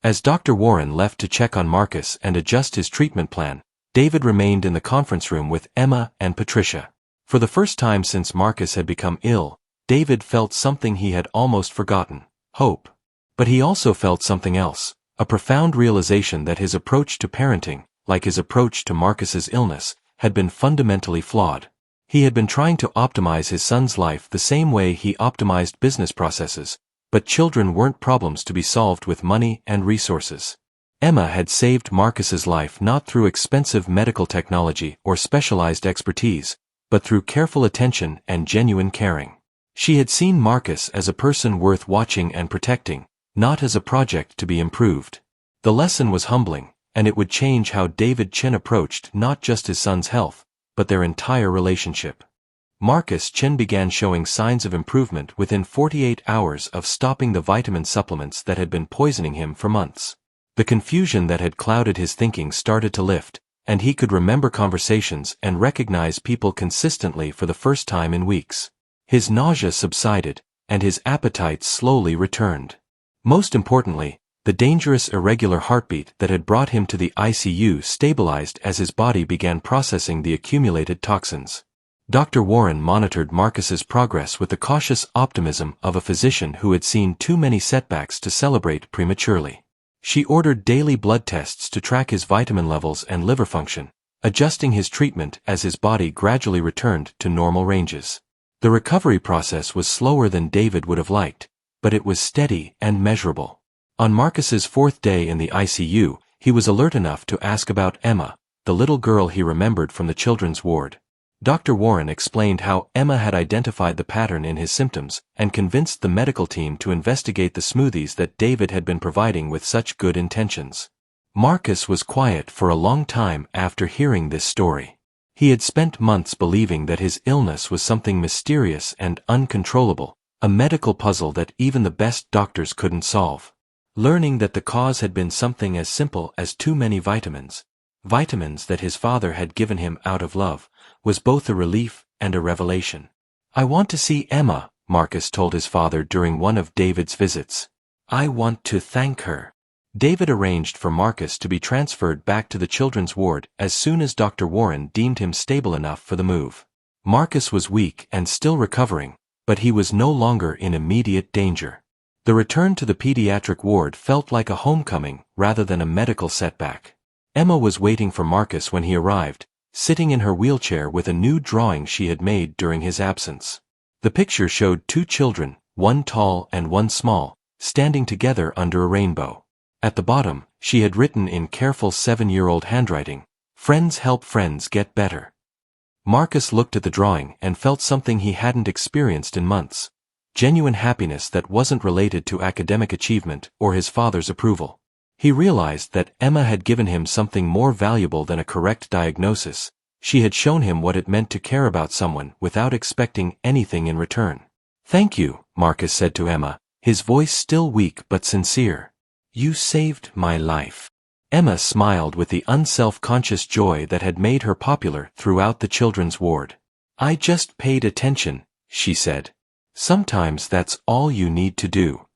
As Dr. Warren left to check on Marcus and adjust his treatment plan, David remained in the conference room with Emma and Patricia. For the first time since Marcus had become ill, David felt something he had almost forgotten: hope. But he also felt something else, a profound realization that his approach to parenting, like his approach to Marcus's illness, had been fundamentally flawed. He had been trying to optimize his son's life the same way he optimized business processes, but children weren't problems to be solved with money and resources. Emma had saved Marcus's life not through expensive medical technology or specialized expertise, but through careful attention and genuine caring. She had seen Marcus as a person worth watching and protecting, not as a project to be improved. The lesson was humbling, and it would change how David Chen approached not just his son's health, but their entire relationship. Marcus Chen began showing signs of improvement within 48 hours of stopping the vitamin supplements that had been poisoning him for months. The confusion that had clouded his thinking started to lift, and he could remember conversations and recognize people consistently for the first time in weeks. His nausea subsided, and his appetite slowly returned. Most importantly, the dangerous irregular heartbeat that had brought him to the ICU stabilized as his body began processing the accumulated toxins. Dr. Warren monitored Marcus's progress with the cautious optimism of a physician who had seen too many setbacks to celebrate prematurely. She ordered daily blood tests to track his vitamin levels and liver function, adjusting his treatment as his body gradually returned to normal ranges. The recovery process was slower than David would have liked, but it was steady and measurable. On Marcus's 4th day in the ICU, he was alert enough to ask about Emma, the little girl he remembered from the children's ward. Dr. Warren explained how Emma had identified the pattern in his symptoms and convinced the medical team to investigate the smoothies that David had been providing with such good intentions. Marcus was quiet for a long time after hearing this story. He had spent months believing that his illness was something mysterious and uncontrollable, a medical puzzle that even the best doctors couldn't solve. Learning that the cause had been something as simple as too many vitamins that his father had given him out of love, was both a relief and a revelation. "I want to see Emma," Marcus told his father during one of David's visits. "I want to thank her." David arranged for Marcus to be transferred back to the children's ward as soon as Dr. Warren deemed him stable enough for the move. Marcus was weak and still recovering, but he was no longer in immediate danger. The return to the pediatric ward felt like a homecoming rather than a medical setback. Emma was waiting for Marcus when he arrived, sitting in her wheelchair with a new drawing she had made during his absence. The picture showed 2 children, one tall and one small, standing together under a rainbow. At the bottom, she had written in careful 7-year-old handwriting, "Friends help friends get better." Marcus looked at the drawing and felt something he hadn't experienced in months: genuine happiness that wasn't related to academic achievement or his father's approval. He realized that Emma had given him something more valuable than a correct diagnosis. She had shown him what it meant to care about someone without expecting anything in return. "Thank you," Marcus said to Emma, his voice still weak but sincere. "You saved my life." Emma smiled with the unself-conscious joy that had made her popular throughout the children's ward. "I just paid attention," she said. "Sometimes that's all you need to do."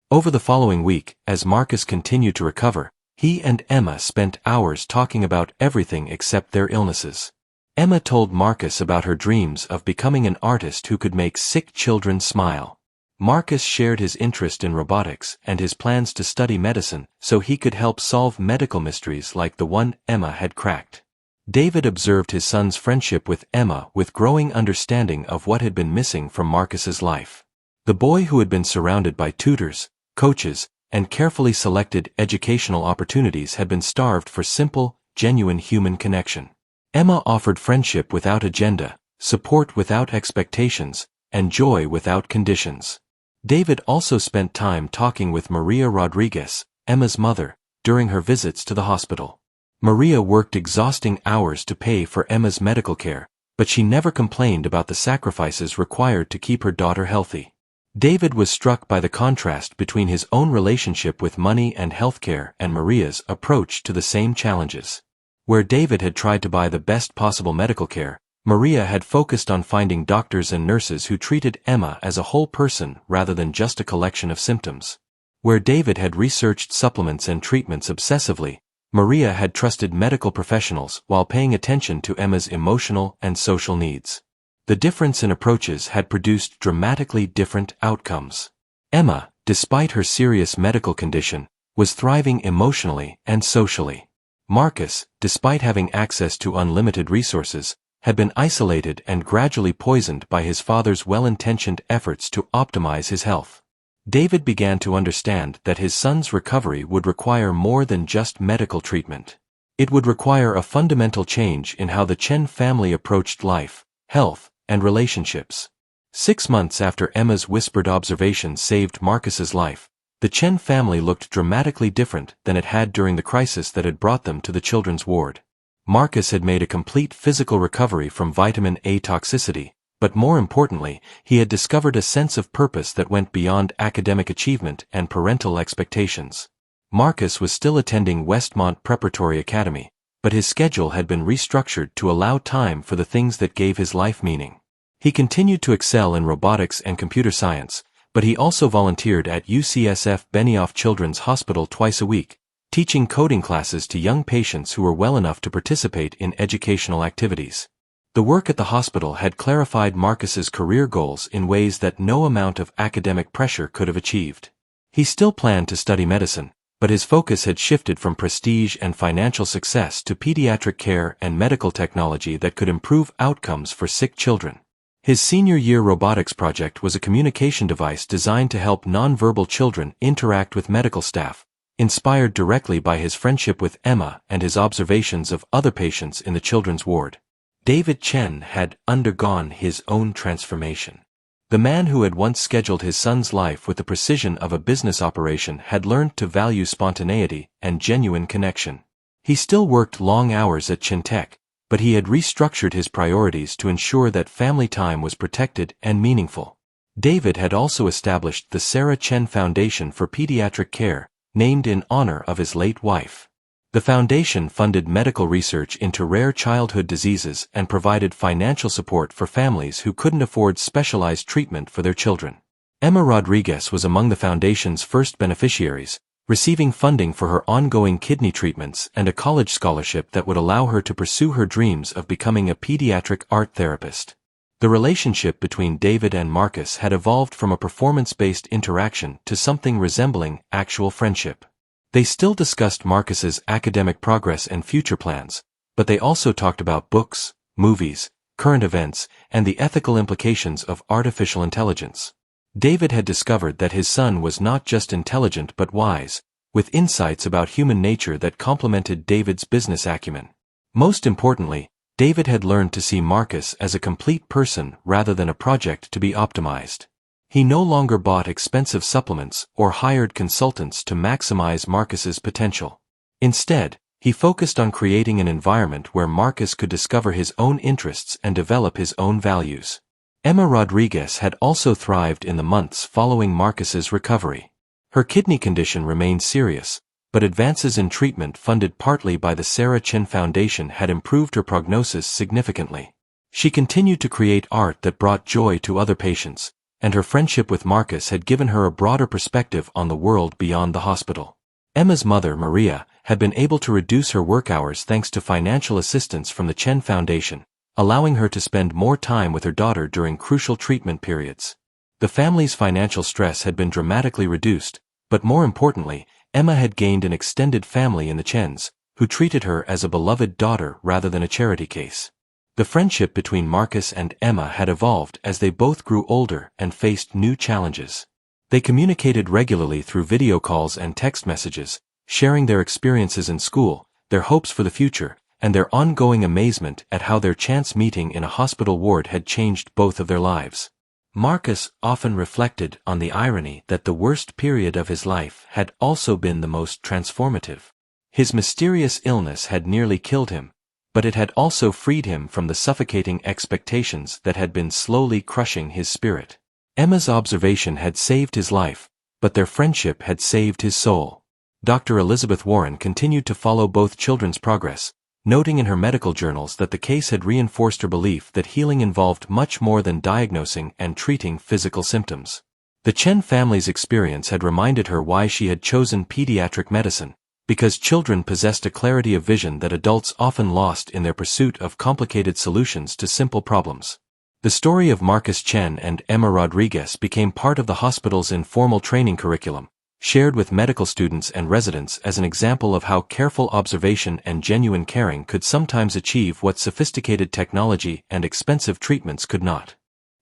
Over the following week, as Marcus continued to recover, he and Emma spent hours talking about everything except their illnesses. Emma told Marcus about her dreams of becoming an artist who could make sick children smile. Marcus shared his interest in robotics and his plans to study medicine so he could help solve medical mysteries like the one Emma had cracked. David observed his son's friendship with Emma with growing understanding of what had been missing from Marcus's life. The boy who had been surrounded by tutors, coaches, and carefully selected educational opportunities had been starved for simple, genuine human connection. Emma offered friendship without agenda, support without expectations, and joy without conditions. David also spent time talking with Maria Rodriguez, Emma's mother, during her visits to the hospital. Maria worked exhausting hours to pay for Emma's medical care, but she never complained about the sacrifices required to keep her daughter healthy. David was struck by the contrast between his own relationship with money and healthcare and Maria's approach to the same challenges. Where David had tried to buy the best possible medical care, Maria had focused on finding doctors and nurses who treated Emma as a whole person rather than just a collection of symptoms. Where David had researched supplements and treatments obsessively, Maria had trusted medical professionals while paying attention to Emma's emotional and social needs. The difference in approaches had produced dramatically different outcomes. Emma, despite her serious medical condition, was thriving emotionally and socially. Marcus, despite having access to unlimited resources, had been isolated and gradually poisoned by his father's well-intentioned efforts to optimize his health. David began to understand that his son's recovery would require more than just medical treatment. It would require a fundamental change in how the Chen family approached life, health, and relationships. 6 months after Emma's whispered observation saved Marcus's life, the Chen family looked dramatically different than it had during the crisis that had brought them to the children's ward. Marcus had made a complete physical recovery from vitamin A toxicity, but more importantly, he had discovered a sense of purpose that went beyond academic achievement and parental expectations. Marcus was still attending Westmont Preparatory Academy, but his schedule had been restructured to allow time for the things that gave his life meaning. He continued to excel in robotics and computer science, but he also volunteered at UCSF Benioff Children's Hospital twice a week, teaching coding classes to young patients who were well enough to participate in educational activities. The work at the hospital had clarified Marcus's career goals in ways that no amount of academic pressure could have achieved. He still planned to study medicine, but his focus had shifted from prestige and financial success to pediatric care and medical technology that could improve outcomes for sick children. His senior year robotics project was a communication device designed to help nonverbal children interact with medical staff, inspired directly by his friendship with Emma and his observations of other patients in the children's ward. David Chen had undergone his own transformation. The man who had once scheduled his son's life with the precision of a business operation had learned to value spontaneity and genuine connection. He still worked long hours at Chen Tech, but he had restructured his priorities to ensure that family time was protected and meaningful. David had also established the Sarah Chen Foundation for Pediatric Care, named in honor of his late wife. The foundation funded medical research into rare childhood diseases and provided financial support for families who couldn't afford specialized treatment for their children. Emma Rodriguez was among the foundation's first beneficiaries, receiving funding for her ongoing kidney treatments and a college scholarship that would allow her to pursue her dreams of becoming a pediatric art therapist. The relationship between David and Marcus had evolved from a performance-based interaction to something resembling actual friendship. They still discussed Marcus's academic progress and future plans, but they also talked about books, movies, current events, and the ethical implications of artificial intelligence. David had discovered that his son was not just intelligent but wise, with insights about human nature that complemented David's business acumen. Most importantly, David had learned to see Marcus as a complete person rather than a project to be optimized. He no longer bought expensive supplements or hired consultants to maximize Marcus's potential. Instead, he focused on creating an environment where Marcus could discover his own interests and develop his own values. Emma Rodriguez had also thrived in the months following Marcus's recovery. Her kidney condition remained serious, but advances in treatment funded partly by the Sarah Chen Foundation had improved her prognosis significantly. She continued to create art that brought joy to other patients, and her friendship with Marcus had given her a broader perspective on the world beyond the hospital. Emma's mother, Maria, had been able to reduce her work hours thanks to financial assistance from the Chen Foundation, allowing her to spend more time with her daughter during crucial treatment periods. The family's financial stress had been dramatically reduced, but more importantly, Emma had gained an extended family in the Chens, who treated her as a beloved daughter rather than a charity case. The friendship between Marcus and Emma had evolved as they both grew older and faced new challenges. They communicated regularly through video calls and text messages, sharing their experiences in school, their hopes for the future, and their ongoing amazement at how their chance meeting in a hospital ward had changed both of their lives. Marcus often reflected on the irony that the worst period of his life had also been the most transformative. His mysterious illness had nearly killed him, but it had also freed him from the suffocating expectations that had been slowly crushing his spirit. Emma's observation had saved his life, but their friendship had saved his soul. Dr. Elizabeth Warren continued to follow both children's progress, noting in her medical journals that the case had reinforced her belief that healing involved much more than diagnosing and treating physical symptoms. The Chen family's experience had reminded her why she had chosen pediatric medicine, because children possessed a clarity of vision that adults often lost in their pursuit of complicated solutions to simple problems. The story of Marcus Chen and Emma Rodriguez became part of the hospital's informal training curriculum, shared with medical students and residents as an example of how careful observation and genuine caring could sometimes achieve what sophisticated technology and expensive treatments could not.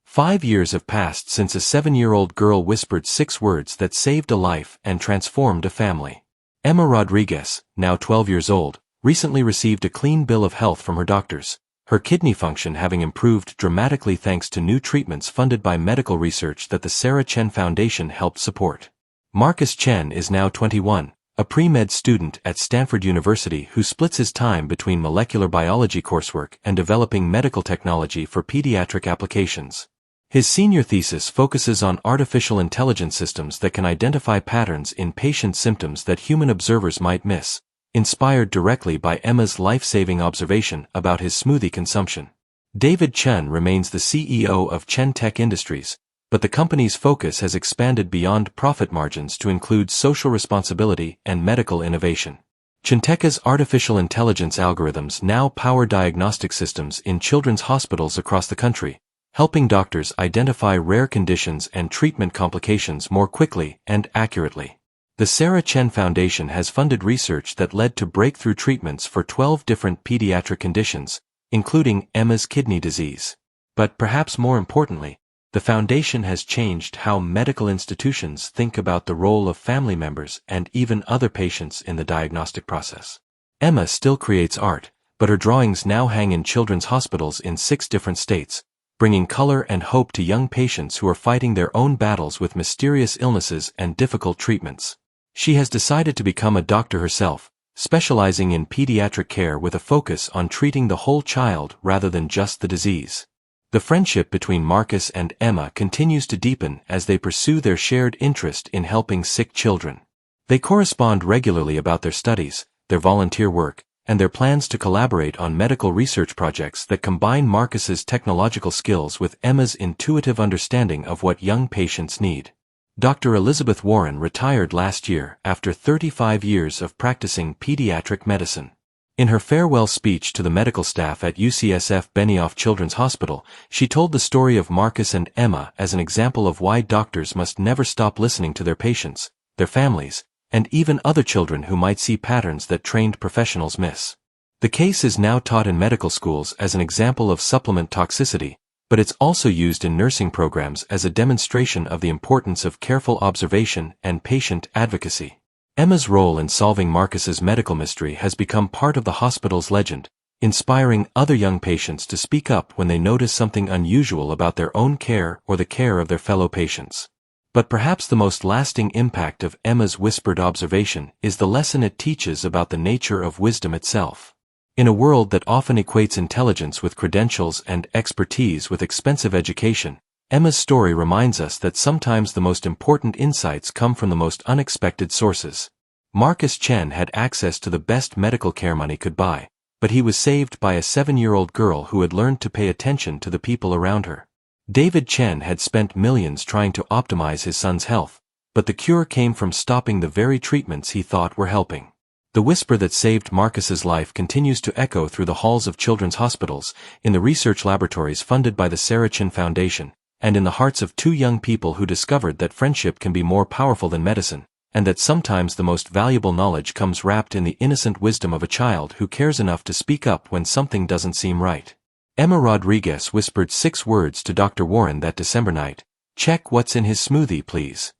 5 years have passed since a 7-year-old girl whispered 6 words that saved a life and transformed a family. Emma Rodriguez, now 12 years old, recently received a clean bill of health from her doctors, her kidney function having improved dramatically thanks to new treatments funded by medical research that the Sarah Chen Foundation helped support. Marcus Chen is now 21, a pre-med student at Stanford University who splits his time between molecular biology coursework and developing medical technology for pediatric applications. His senior thesis focuses on artificial intelligence systems that can identify patterns in patient symptoms that human observers might miss, inspired directly by Emma's life-saving observation about his smoothie consumption. David Chen remains the CEO of Chen Tech Industries, but the company's focus has expanded beyond profit margins to include social responsibility and medical innovation. Chentech's artificial intelligence algorithms now power diagnostic systems in children's hospitals across the country, helping doctors identify rare conditions and treatment complications more quickly and accurately. The Sarah Chen Foundation has funded research that led to breakthrough treatments for 12 different pediatric conditions, including Emma's kidney disease. But perhaps more importantly, the foundation has changed how medical institutions think about the role of family members and even other patients in the diagnostic process. Emma still creates art, but her drawings now hang in children's hospitals in 6 different states, bringing color and hope to young patients who are fighting their own battles with mysterious illnesses and difficult treatments. She has decided to become a doctor herself, specializing in pediatric care with a focus on treating the whole child rather than just the disease. The friendship between Marcus and Emma continues to deepen as they pursue their shared interest in helping sick children. They correspond regularly about their studies, their volunteer work, and their plans to collaborate on medical research projects that combine Marcus's technological skills with Emma's intuitive understanding of what young patients need. Dr. Elizabeth Warren retired last year after 35 years of practicing pediatric medicine. In her farewell speech to the medical staff at UCSF Benioff Children's Hospital, she told the story of Marcus and Emma as an example of why doctors must never stop listening to their patients, their families, and even other children who might see patterns that trained professionals miss. The case is now taught in medical schools as an example of supplement toxicity, but it's also used in nursing programs as a demonstration of the importance of careful observation and patient advocacy. Emma's role in solving Marcus's medical mystery has become part of the hospital's legend, inspiring other young patients to speak up when they notice something unusual about their own care or the care of their fellow patients. But perhaps the most lasting impact of Emma's whispered observation is the lesson it teaches about the nature of wisdom itself. In a world that often equates intelligence with credentials and expertise with expensive education, Emma's story reminds us that sometimes the most important insights come from the most unexpected sources. Marcus Chen had access to the best medical care money could buy, but he was saved by a 7-year-old girl who had learned to pay attention to the people around her. David Chen had spent millions trying to optimize his son's health, but the cure came from stopping the very treatments he thought were helping. The whisper that saved Marcus's life continues to echo through the halls of children's hospitals, in the research laboratories funded by the Sarah Chen Foundation, and in the hearts of 2 young people who discovered that friendship can be more powerful than medicine, and that sometimes the most valuable knowledge comes wrapped in the innocent wisdom of a child who cares enough to speak up when something doesn't seem right. Emma Rodriguez whispered 6 words to Dr. Warren that December night: "Check what's in his smoothie, please."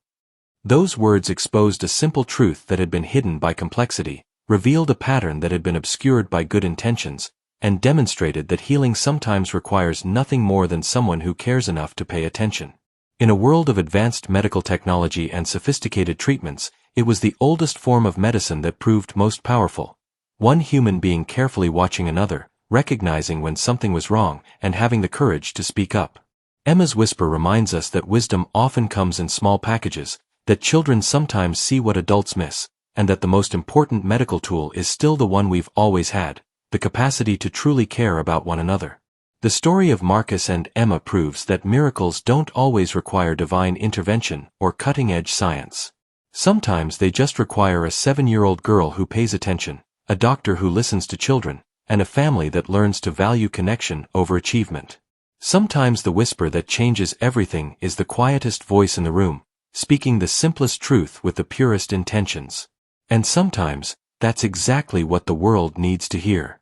Those words exposed a simple truth that had been hidden by complexity, revealed a pattern that had been obscured by good intentions, and demonstrated that healing sometimes requires nothing more than someone who cares enough to pay attention. In a world of advanced medical technology and sophisticated treatments, it was the oldest form of medicine that proved most powerful. One human being carefully watching another, recognizing when something was wrong, and having the courage to speak up. Emma's whisper reminds us that wisdom often comes in small packages, that children sometimes see what adults miss, and that the most important medical tool is still the one we've always had: the capacity to truly care about one another. The story of Marcus and Emma proves that miracles don't always require divine intervention or cutting-edge science. Sometimes they just require a 7-year-old girl who pays attention, a doctor who listens to children, and a family that learns to value connection over achievement. Sometimes the whisper that changes everything is the quietest voice in the room, speaking the simplest truth with the purest intentions. And sometimes, that's exactly what the world needs to hear.